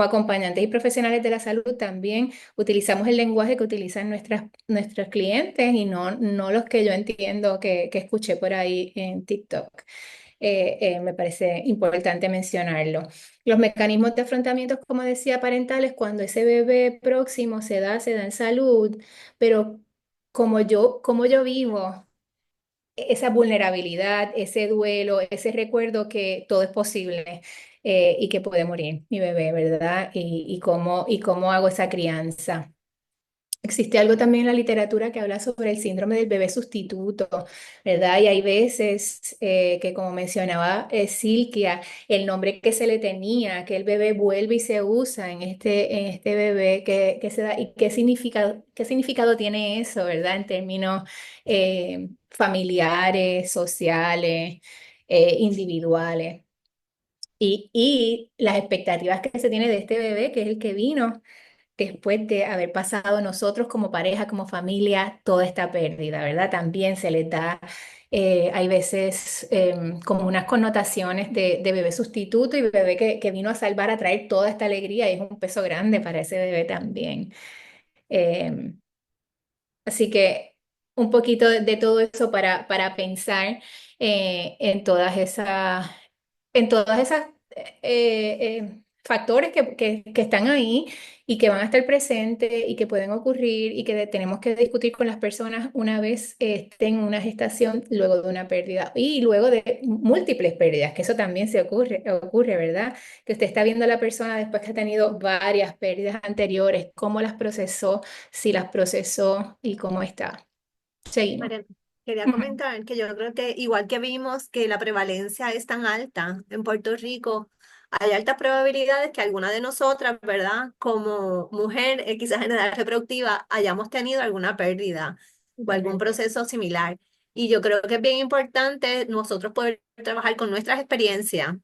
acompañantes y profesionales de la salud también utilizamos el lenguaje que utilizan nuestros clientes y no los que yo entiendo que escuché por ahí en TikTok. Me parece importante mencionarlo. Los mecanismos de afrontamiento, como decía, parentales, cuando ese bebé próximo se da en salud, pero como yo vivo esa vulnerabilidad, ese duelo, ese recuerdo que todo es posible y que puede morir mi bebé, ¿verdad? Y cómo hago esa crianza. Existe algo también en la literatura que habla sobre el síndrome del bebé sustituto, ¿verdad? Y hay veces que, como mencionaba Silkia, el nombre que se le tenía, que el bebé vuelve y se usa en este bebé que se da, y qué significado tiene eso, ¿verdad? En términos familiares, sociales, individuales. Y las expectativas que se tiene de este bebé, que es el que vino después de haber pasado nosotros como pareja, como familia, toda esta pérdida, ¿verdad? También se les da, hay veces como unas connotaciones de bebé sustituto y bebé que vino a salvar, a traer toda esta alegría y es un peso grande para ese bebé también. Eh, Así que un poquito de todo eso para pensar en todas esas factores que están ahí y que van a estar presentes y que pueden ocurrir y que tenemos que discutir con las personas una vez estén en una gestación, luego de una pérdida y luego de múltiples pérdidas, que eso también ocurre, ¿verdad? Que usted está viendo a la persona después que ha tenido varias pérdidas anteriores, cómo las procesó, si las procesó y cómo está. Seguimos. María, quería Ujú. comentar que yo creo que igual que vimos que la prevalencia es tan alta en Puerto Rico, hay altas probabilidades que alguna de nosotras, ¿verdad? Como mujer, quizás en edad reproductiva, hayamos tenido alguna pérdida o algún Totalmente. proceso similar. Y yo creo que es bien importante nosotros poder trabajar con nuestras experiencias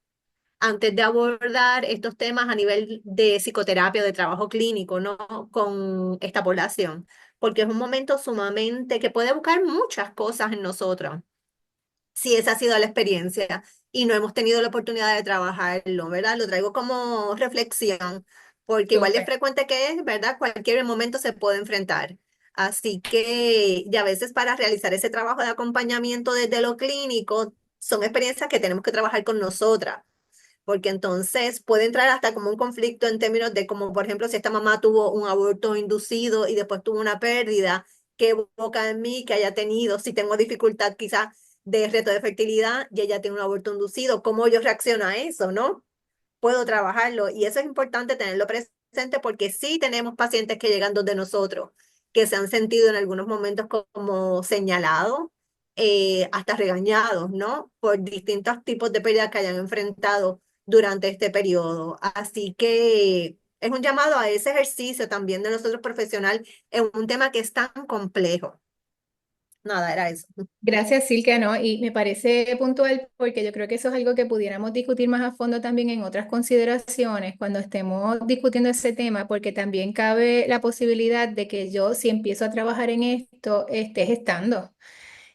antes de abordar estos temas a nivel de psicoterapia, de trabajo clínico, ¿no? Con esta población, porque es un momento sumamente que puede buscar muchas cosas en nosotros, si esa ha sido la experiencia y no hemos tenido la oportunidad de trabajarlo, ¿verdad? Lo traigo como reflexión, porque igual de Súper. frecuente que es, ¿verdad? Cualquier momento se puede enfrentar. Así que, y a veces para realizar ese trabajo de acompañamiento desde lo clínico, son experiencias que tenemos que trabajar con nosotras porque entonces puede entrar hasta como un conflicto en términos de como, por ejemplo, si esta mamá tuvo un aborto inducido y después tuvo una pérdida, ¿qué evoca en mí que haya tenido? Si tengo dificultad quizás de reto de fertilidad y ella tiene un aborto inducido, ¿cómo yo reacciono a eso, no? Puedo trabajarlo y eso es importante tenerlo presente porque sí tenemos pacientes que llegan donde nosotros, que se han sentido en algunos momentos como señalados hasta regañados, ¿no? Por distintos tipos de pérdidas que hayan enfrentado durante este periodo. Así que es un llamado a ese ejercicio también de nosotros profesional en un tema que es tan complejo. Nada, era eso. Gracias, Silke, ¿no? Y me parece puntual porque yo creo que eso es algo que pudiéramos discutir más a fondo también en otras consideraciones cuando estemos discutiendo ese tema, porque también cabe la posibilidad de que yo, si empiezo a trabajar en esto, esté gestando.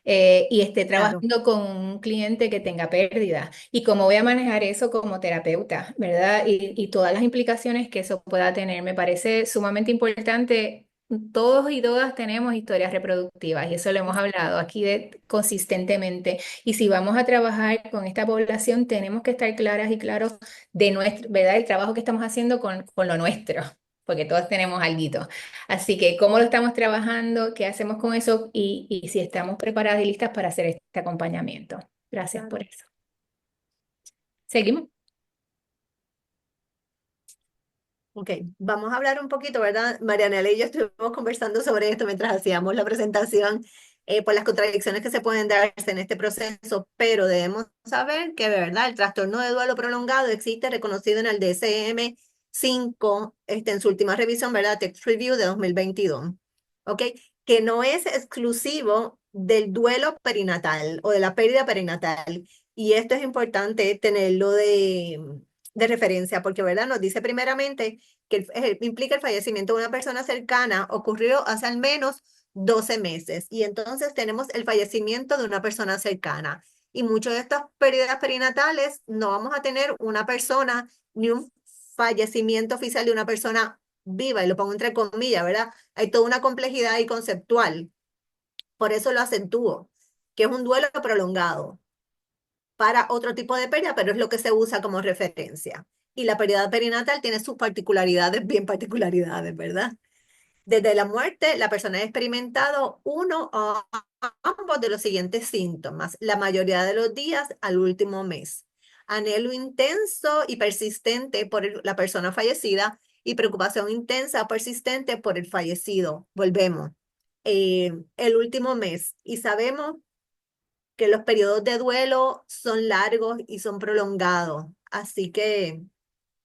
Y esté Claro. trabajando con un cliente que tenga pérdida y cómo voy a manejar eso como terapeuta, ¿verdad? Y todas las implicaciones que eso pueda tener. Me parece sumamente importante. Todos y todas tenemos historias reproductivas y eso lo hemos hablado aquí consistentemente. Y si vamos a trabajar con esta población, tenemos que estar claras y claros de nuestro, ¿verdad? El trabajo que estamos haciendo con lo nuestro, porque todos tenemos alguito. Así que, ¿cómo lo estamos trabajando? ¿Qué hacemos con eso? Y si estamos preparadas y listas para hacer este acompañamiento. Gracias por Claro. eso. Seguimos. Ok, vamos a hablar un poquito, ¿verdad? Marianela y yo estuvimos conversando sobre esto mientras hacíamos la presentación, por las contradicciones que se pueden darse en este proceso, pero debemos saber que, ¿verdad? El trastorno de duelo prolongado existe reconocido en el DSM-5, en su última revisión, ¿verdad? Text Review de 2022, ¿ok? Que no es exclusivo del duelo perinatal o de la pérdida perinatal. Y esto es importante tenerlo de referencia, porque, ¿verdad? Nos dice primeramente que implica el fallecimiento de una persona cercana ocurrió hace al menos 12 meses. Y entonces tenemos el fallecimiento de una persona cercana. Y muchas de estas pérdidas perinatales no vamos a tener una persona ni un fallecimiento oficial de una persona viva, y lo pongo entre comillas, ¿verdad? Hay toda una complejidad ahí conceptual. Por eso lo acentúo, que es un duelo prolongado para otro tipo de pérdida, pero es lo que se usa como referencia. Y la pérdida perinatal tiene sus particularidades, bien particularidades, ¿verdad? Desde la muerte, la persona ha experimentado uno o ambos de los siguientes síntomas, la mayoría de los días al último mes. Anhelo intenso y persistente por la persona fallecida y preocupación intensa o persistente por el fallecido. Volvemos. El último mes. Y sabemos que los periodos de duelo son largos y son prolongados. Así que,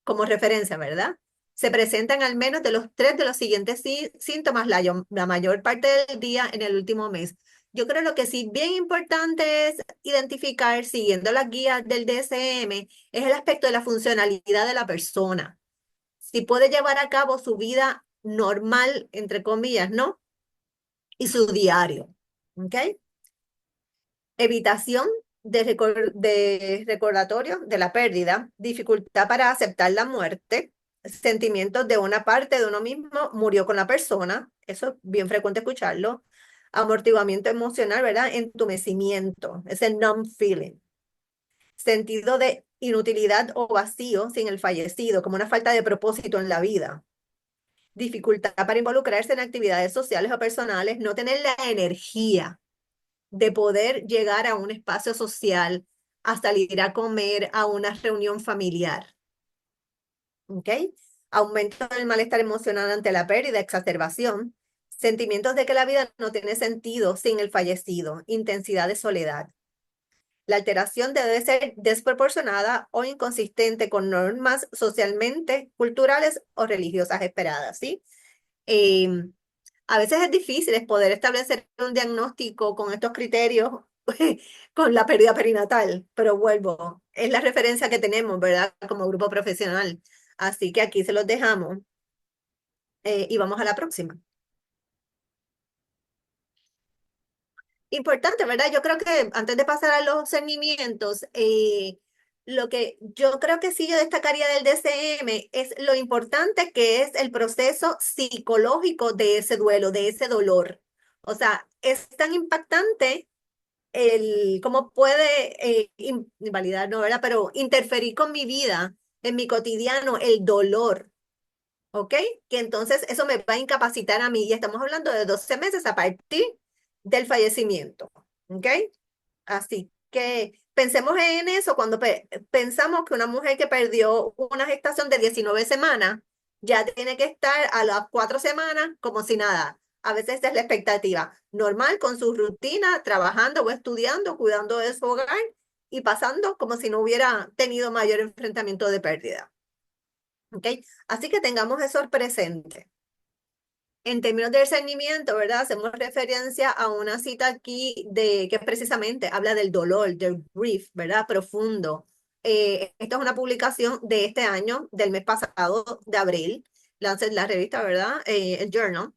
como referencia, ¿verdad? Se presentan al menos de los tres de los siguientes síntomas la mayor parte del día en el último mes. Yo creo lo que sí bien importante es identificar, siguiendo las guías del DSM, es el aspecto de la funcionalidad de la persona. Si puede llevar a cabo su vida normal, entre comillas, ¿no? Y su diario. ¿Ok? Evitación de recordatorio de la pérdida, dificultad para aceptar la muerte, sentimientos de una parte de uno mismo murió con la persona, eso es bien frecuente escucharlo, amortiguamiento emocional, ¿verdad? Entumecimiento, ese numb feeling, sentido de inutilidad o vacío sin el fallecido, como una falta de propósito en la vida, dificultad para involucrarse en actividades sociales o personales, no tener la energía de poder llegar a un espacio social, a salir a comer, a una reunión familiar. ¿Ok? Aumento del malestar emocional ante la pérdida, exacerbación, sentimientos de que la vida no tiene sentido sin el fallecido, intensidad de soledad. La alteración debe ser desproporcionada o inconsistente con normas socialmente, culturales o religiosas esperadas, ¿sí? A veces es difícil poder establecer un diagnóstico con estos criterios con la pérdida perinatal, pero vuelvo, es la referencia que tenemos, ¿verdad? Como grupo profesional. Así que aquí se los dejamos y vamos a la próxima. Importante, ¿verdad? Yo creo que antes de pasar a los cernimientos, lo que yo creo que sí yo destacaría del DCM es lo importante que es el proceso psicológico de ese duelo, de ese dolor. O sea, es tan impactante el cómo puede invalidar, no, ¿verdad? Pero interferir con mi vida, en mi cotidiano, el dolor, ¿ok? Que entonces eso me va a incapacitar a mí. Y estamos hablando de 12 meses a partir del fallecimiento, ¿ok? Así que pensemos en eso cuando pensamos que una mujer que perdió una gestación de 19 semanas ya tiene que estar a las 4 semanas como si nada. A veces esa es la expectativa. Normal, con su rutina, trabajando o estudiando, cuidando de su hogar y pasando como si no hubiera tenido mayor enfrentamiento de pérdida. ¿Ok? Así que tengamos eso presente. En términos de discernimiento, ¿verdad? Hacemos referencia a una cita aquí que precisamente habla del dolor, del grief, ¿verdad? Profundo. Esta es una publicación de este año, del mes pasado, de abril, la revista, ¿verdad? El Journal,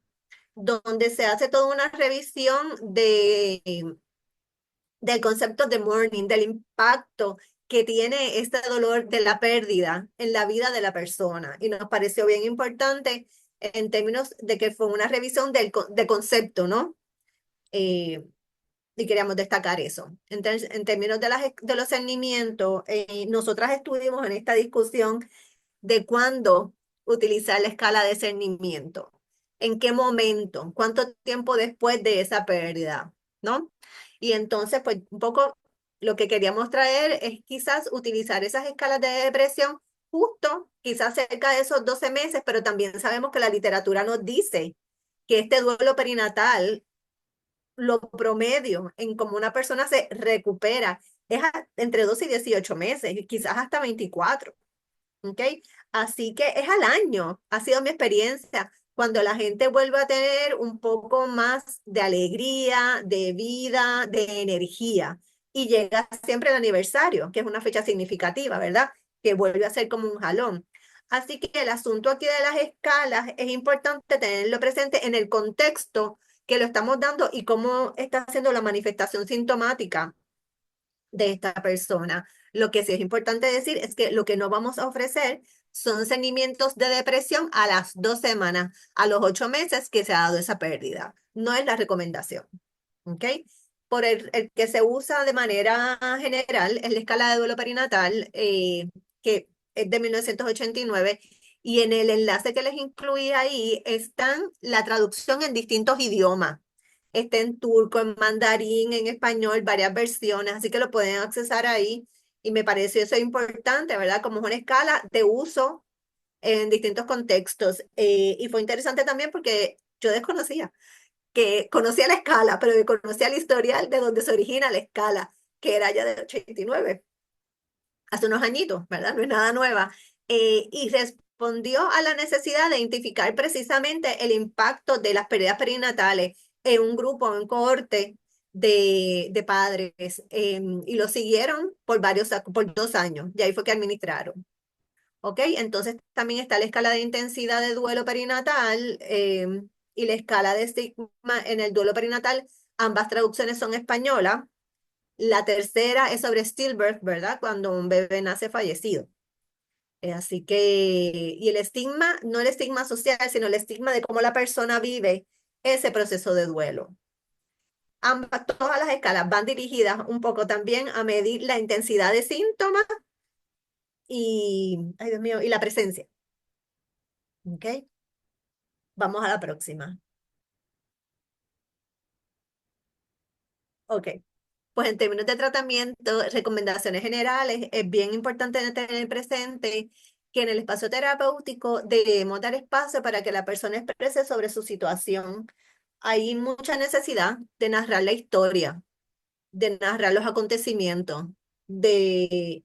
donde se hace toda una revisión del concepto de mourning, del impacto que tiene este dolor de la pérdida en la vida de la persona. Y nos pareció bien importante en términos de que fue una revisión del concepto, ¿no? Y queríamos destacar eso. Entonces, en términos de los cernimientos, nosotras estuvimos en esta discusión de cuándo utilizar la escala de cernimiento, en qué momento, cuánto tiempo después de esa pérdida, ¿no? Y entonces, pues un poco lo que queríamos traer es quizás utilizar esas escalas de depresión justo, quizás cerca de esos 12 meses, pero también sabemos que la literatura nos dice que este duelo perinatal, lo promedio en cómo una persona se recupera, es entre 12 y 18 meses, quizás hasta 24. ¿Ok? Así que es al año, ha sido mi experiencia, cuando la gente vuelve a tener un poco más de alegría, de vida, de energía, y llega siempre el aniversario, que es una fecha significativa, ¿verdad? Que vuelve a ser como un jalón. Así que el asunto aquí de las escalas es importante tenerlo presente en el contexto que lo estamos dando y cómo está haciendo la manifestación sintomática de esta persona. Lo que sí es importante decir es que lo que no vamos a ofrecer son seguimientos de depresión a las 2 semanas, a los 8 meses que se ha dado esa pérdida. No es la recomendación. ¿Ok? Por el que se usa de manera general es la escala de duelo perinatal, que es de 1989, y en el enlace que les incluí ahí están la traducción en distintos idiomas. Está en turco, en mandarín, en español, varias versiones, así que lo pueden accesar ahí. Y me pareció eso importante, ¿verdad? Como es una escala de uso en distintos contextos. Y fue interesante también porque yo desconocía que conocía la escala, pero que conocía el historial de donde se origina la escala, que era ya de 89, hace unos añitos, ¿verdad? No es nada nueva. Y respondió a la necesidad de identificar precisamente el impacto de las pérdidas perinatales en un grupo, en un cohorte de padres, y lo siguieron por 2 años, y ahí fue que administraron. ¿Ok? Entonces también está la escala de intensidad de duelo perinatal, y la escala de estigma en el duelo perinatal. Ambas traducciones son españolas. La tercera es sobre stillbirth, ¿verdad? Cuando un bebé nace fallecido. Así que, y el estigma, no el estigma social, sino el estigma de cómo la persona vive ese proceso de duelo. Todas las escalas van dirigidas un poco también a medir la intensidad de síntomas y, ay Dios mío, y la presencia. ¿Ok? Vamos a la próxima. Ok. Pues en términos de tratamiento, recomendaciones generales, es bien importante tener presente que en el espacio terapéutico debemos dar espacio para que la persona exprese sobre su situación. Hay mucha necesidad de narrar la historia, de narrar los acontecimientos, y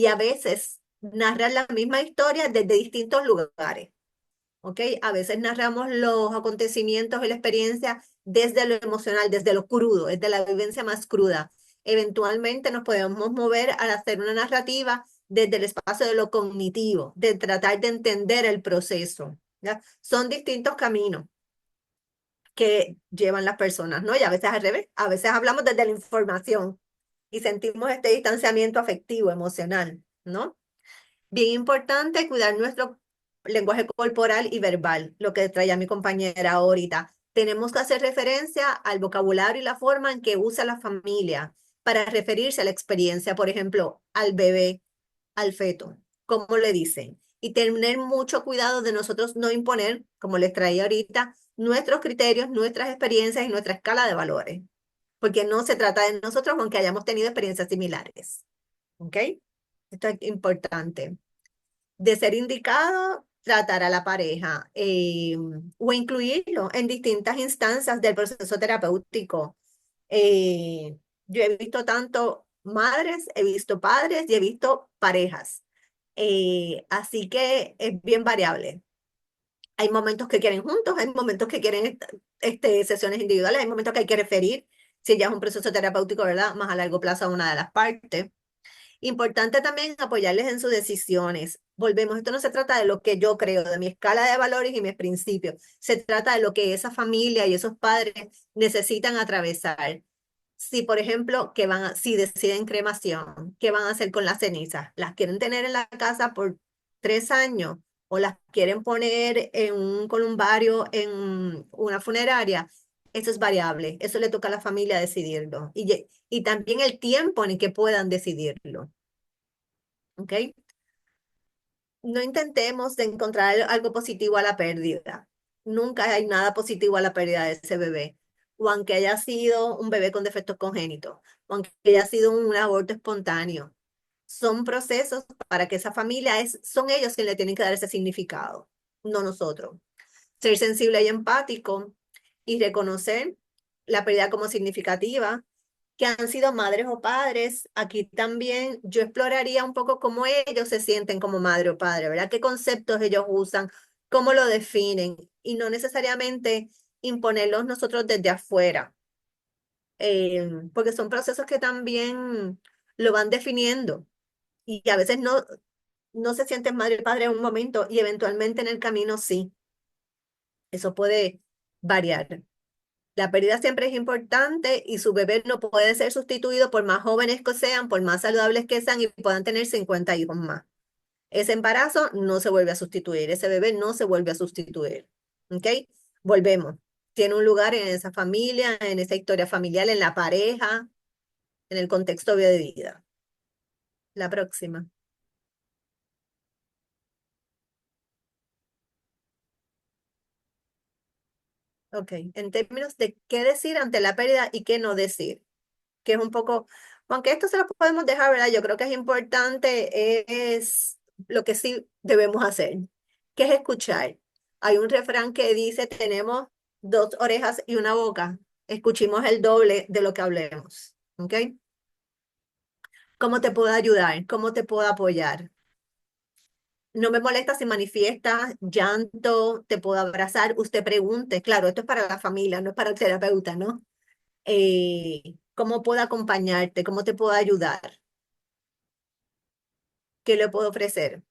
a veces narrar la misma historia desde distintos lugares. ¿Ok? A veces narramos los acontecimientos y la experiencia desde lo emocional, desde lo crudo, desde la vivencia más cruda. Eventualmente nos podemos mover al hacer una narrativa desde el espacio de lo cognitivo, de tratar de entender el proceso. ¿Ya? Son distintos caminos que llevan las personas, ¿no? Y a veces al revés, a veces hablamos desde la información y sentimos este distanciamiento afectivo, emocional, ¿no? Bien importante cuidar nuestro lenguaje corporal y verbal, lo que traía mi compañera ahorita. Tenemos que hacer referencia al vocabulario y la forma en que usa la familia para referirse a la experiencia, por ejemplo, al bebé, al feto, como le dicen. Y tener mucho cuidado de nosotros no imponer, como les traía ahorita, nuestros criterios, nuestras experiencias y nuestra escala de valores, porque no se trata de nosotros aunque hayamos tenido experiencias similares. ¿Ok? Esto es importante. De ser indicado, tratar a la pareja o incluirlo en distintas instancias del proceso terapéutico. Eh, yo he visto tanto madres, he visto padres y he visto parejas. Así que es bien variable. Hay momentos que quieren juntos, hay momentos que quieren sesiones individuales, hay momentos que hay que referir, si ya es un proceso terapéutico, ¿verdad? Más a largo plazo a una de las partes. Importante también apoyarles en sus decisiones. Volvemos, esto no se trata de lo que yo creo, de mi escala de valores y mis principios. Se trata de lo que esa familia y esos padres necesitan atravesar. Si, por ejemplo, si deciden cremación, ¿qué van a hacer con las cenizas? ¿Las quieren tener en la casa por 3 años o las quieren poner en un columbario, en una funeraria? Eso es variable. Eso le toca a la familia decidirlo. Y también el tiempo en el que puedan decidirlo. ¿Ok? No intentemos de encontrar algo positivo a la pérdida. Nunca hay nada positivo a la pérdida de ese bebé. O aunque haya sido un bebé con defectos congénitos, o aunque haya sido un aborto espontáneo. Son procesos para que esa familia son ellos quienes le tienen que dar ese significado, no nosotros. Ser sensible y empático y reconocer la pérdida como significativa, que han sido madres o padres. Aquí también yo exploraría un poco cómo ellos se sienten como madre o padre, ¿verdad? ¿Qué conceptos ellos usan? ¿Cómo lo definen? Y no necesariamente imponerlos nosotros desde afuera, porque son procesos que también lo van definiendo y a veces no se sienten madre o padre en un momento y eventualmente en el camino sí. Eso puede variar. La pérdida siempre es importante y su bebé no puede ser sustituido por más jóvenes que sean, por más saludables que sean y puedan tener 50 hijos más. Ese embarazo no se vuelve a sustituir, ese bebé no se vuelve a sustituir. ¿Ok? Volvemos. Tiene un lugar en esa familia, en esa historia familiar, en la pareja, en el contexto de vida. La próxima. Ok, en términos de qué decir ante la pérdida y qué no decir, que es un poco, aunque esto se lo podemos dejar, ¿verdad? Yo creo que es importante, es lo que sí debemos hacer, que es escuchar. Hay un refrán que dice, tenemos 2 orejas y una boca, escuchemos el doble de lo que hablemos, ¿ok? ¿Cómo te puedo ayudar? ¿Cómo te puedo apoyar? No me molesta si manifiestas llanto, te puedo abrazar, usted pregunte, claro, esto es para la familia, no es para el terapeuta, ¿no? ¿Cómo puedo acompañarte? ¿Cómo te puedo ayudar? ¿Qué le puedo ofrecer?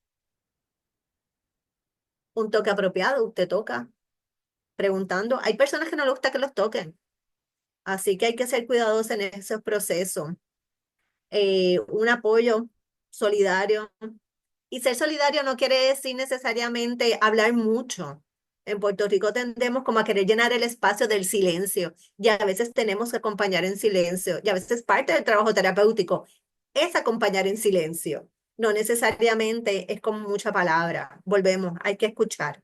Un toque apropiado, usted toca, preguntando. Hay personas que no les gusta que los toquen, así que hay que ser cuidadosos en esos procesos. Un apoyo solidario. Y ser solidario no quiere decir necesariamente hablar mucho. En Puerto Rico tendemos como a querer llenar el espacio del silencio y a veces tenemos que acompañar en silencio y a veces parte del trabajo terapéutico es acompañar en silencio. No necesariamente es con mucha palabra. Volvemos, hay que escuchar.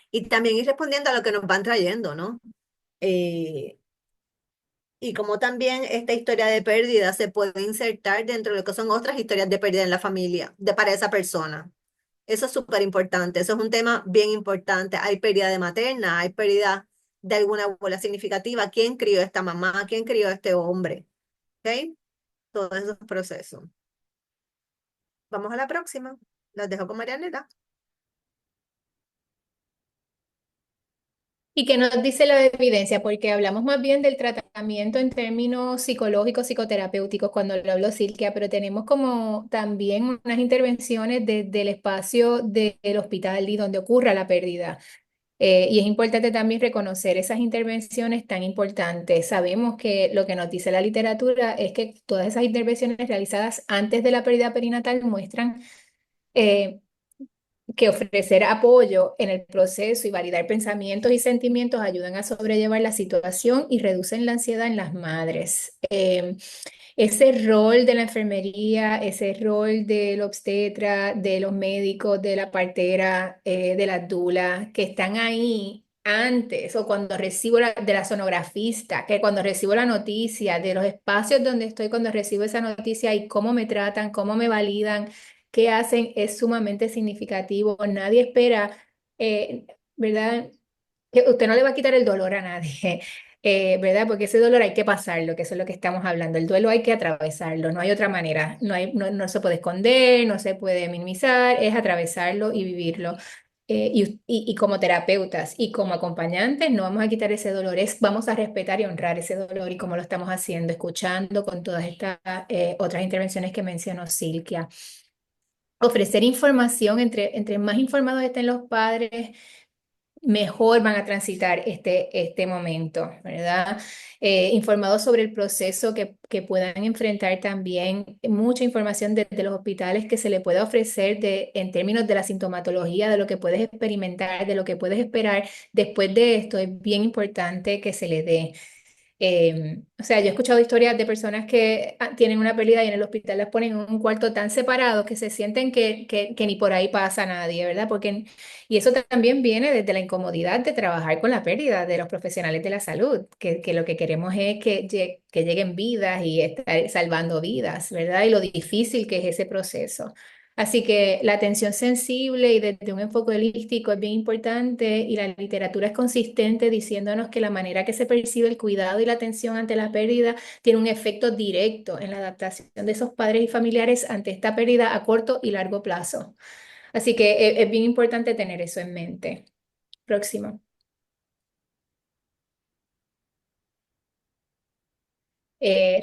Y también ir respondiendo a lo que nos van trayendo, ¿no? Eh, y como también esta historia de pérdida se puede insertar dentro de lo que son otras historias de pérdida en la familia, para esa persona. Eso es súper importante, eso es un tema bien importante. Hay pérdida de materna, hay pérdida de alguna abuela significativa. ¿Quién crió a esta mamá? ¿Quién crió a este hombre? ¿Ok? Todos esos procesos. Vamos a la próxima. Las dejo con Marianela. ¿Y qué nos dice la evidencia? Porque hablamos más bien del tratamiento en términos psicológicos, psicoterapéuticos, cuando lo hablo Silvia, pero tenemos como también unas intervenciones desde el espacio del hospital y donde ocurra la pérdida. Y es importante también reconocer esas intervenciones tan importantes. Sabemos que lo que nos dice la literatura es que todas esas intervenciones realizadas antes de la pérdida perinatal muestran eh, que ofrecer apoyo en el proceso y validar pensamientos y sentimientos ayudan a sobrellevar la situación y reducen la ansiedad en las madres. Ese rol de la enfermería, ese rol del obstetra, de los médicos, de la partera, de las dulas, que están ahí antes o cuando recibo de la sonografista, que cuando recibo la noticia, de los espacios donde estoy cuando recibo esa noticia y cómo me tratan, cómo me validan, que hacen es sumamente significativo. Nadie espera, eh, ¿verdad? Que usted no le va a quitar el dolor a nadie, ¿verdad? Porque ese dolor hay que pasarlo, que eso es lo que estamos hablando. El duelo hay que atravesarlo, no hay otra manera. No se puede esconder, no se puede minimizar, es atravesarlo y vivirlo. Y como terapeutas y como acompañantes no vamos a quitar ese dolor, vamos a respetar y honrar ese dolor y como lo estamos haciendo, escuchando con todas estas otras intervenciones que mencionó Silvia. Ofrecer información, entre más informados estén los padres, mejor van a transitar este momento, ¿verdad? Informados sobre el proceso que puedan enfrentar también, mucha información desde los hospitales que se le pueda ofrecer en términos de la sintomatología, de lo que puedes experimentar, de lo que puedes esperar después de esto, es bien importante que se le dé. O sea, yo he escuchado historias de personas que tienen una pérdida y en el hospital las ponen en un cuarto tan separado que se sienten que ni por ahí pasa nadie, ¿verdad? Y eso también viene desde la incomodidad de trabajar con la pérdida de los profesionales de la salud, que lo que queremos es que lleguen vidas y estar salvando vidas, ¿verdad? Y lo difícil que es ese proceso. Así que la atención sensible y desde un enfoque holístico es bien importante y la literatura es consistente diciéndonos que la manera que se percibe el cuidado y la atención ante la pérdida tiene un efecto directo en la adaptación de esos padres y familiares ante esta pérdida a corto y largo plazo. Así que es bien importante tener eso en mente. Próximo.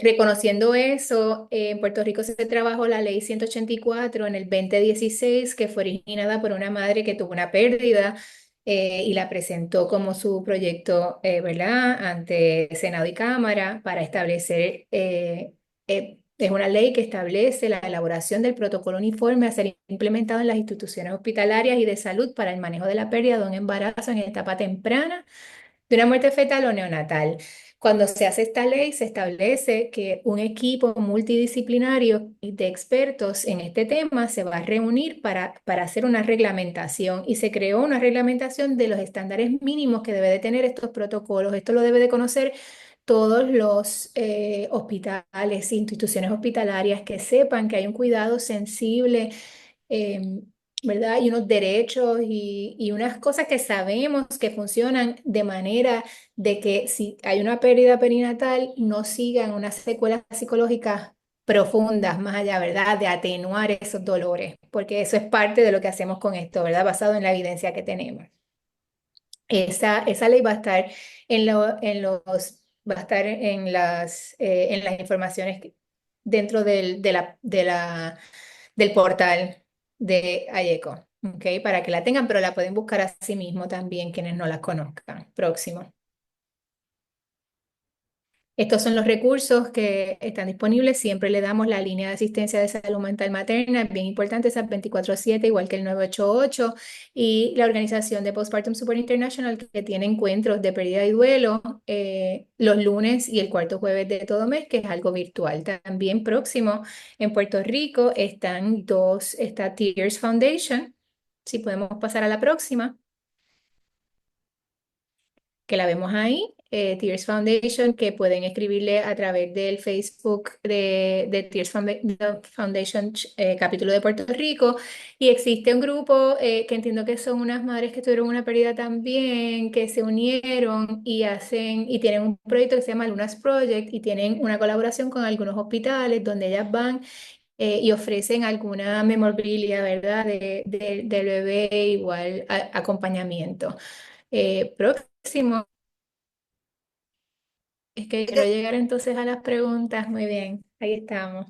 Reconociendo eso, en Puerto Rico se trabajó la ley 184 en el 2016, que fue originada por una madre que tuvo una pérdida y la presentó como su proyecto, ¿verdad?, ante Senado y Cámara para establecer, es una ley que establece la elaboración del protocolo uniforme a ser implementado en las instituciones hospitalarias y de salud para el manejo de la pérdida de un embarazo en etapa temprana de una muerte fetal o neonatal. Cuando se hace esta ley, se establece que un equipo multidisciplinario de expertos en este tema se va a reunir para hacer una reglamentación y se creó una reglamentación de los estándares mínimos que debe de tener estos protocolos. Esto lo debe de conocer todos los hospitales, instituciones hospitalarias que sepan que hay un cuidado sensible, eh, ¿verdad? Y unos derechos y unas cosas que sabemos que funcionan de manera de que si hay una pérdida perinatal, no sigan unas secuelas psicológicas profundas más allá, ¿verdad? De atenuar esos dolores, porque eso es parte de lo que hacemos con esto, ¿verdad? Basado en la evidencia que tenemos. Esa ley va a estar va a estar en las informaciones dentro del portal de AYECO, ¿ok? Para que la tengan, pero la pueden buscar a sí mismo también quienes no la conozcan. Próximo. Estos son los recursos que están disponibles. Siempre le damos la línea de asistencia de salud mental materna, es bien importante, esa 24/7, igual que el 988, y la organización de Postpartum Support International, que tiene encuentros de pérdida y duelo los lunes y el cuarto jueves de todo mes, que es algo virtual. También próximo en Puerto Rico está Tears Foundation. Si podemos pasar a la próxima, que la vemos ahí, Tears Foundation, que pueden escribirle a través del Facebook de Tears Foundation, capítulo de Puerto Rico. Y existe un grupo que entiendo que son unas madres que tuvieron una pérdida también, que se unieron y tienen un proyecto que se llama Lunas Project y tienen una colaboración con algunos hospitales donde ellas van y ofrecen alguna memorabilia, ¿verdad? Del bebé, igual acompañamiento. Próximo. Es que quiero llegar entonces a las preguntas. Muy bien, ahí estamos.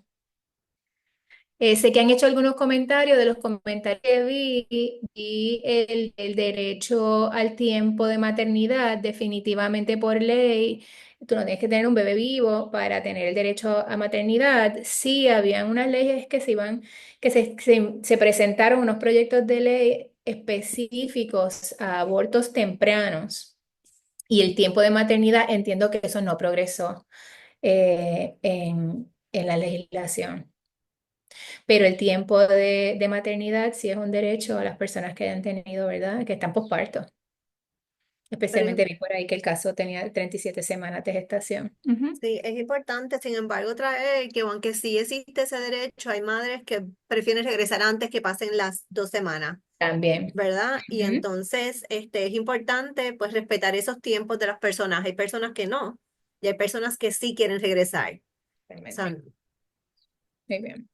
Sé que han hecho algunos comentarios, de los comentarios que vi el derecho al tiempo de maternidad, definitivamente por ley. Tú no tienes que tener un bebé vivo para tener el derecho a maternidad. Sí, habían unas leyes que se presentaron unos proyectos de ley específicos a abortos tempranos. Y el tiempo de maternidad, entiendo que eso no progresó en la legislación. Pero el tiempo de maternidad sí es un derecho a las personas que hayan tenido, ¿verdad? Que están posparto. Pero es Especialmente vi por ahí que el caso tenía 37 semanas de gestación. Ujú. sí, es importante, sin embargo, traer que aunque sí existe ese derecho, hay madres que prefieren regresar antes que pasen las 2 semanas, También. ¿verdad? Y Ujú. entonces es importante pues respetar esos tiempos de las personas. Hay personas que no, y hay personas que sí quieren regresar. O sea, Realmente. Muy bien.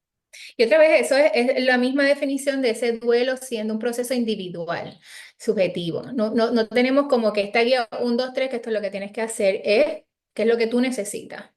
Y otra vez, eso es la misma definición de ese duelo siendo un proceso individual, subjetivo. No tenemos como que esta guía 1, 2, 3, que esto es lo que tienes que hacer, es qué es lo que tú necesitas.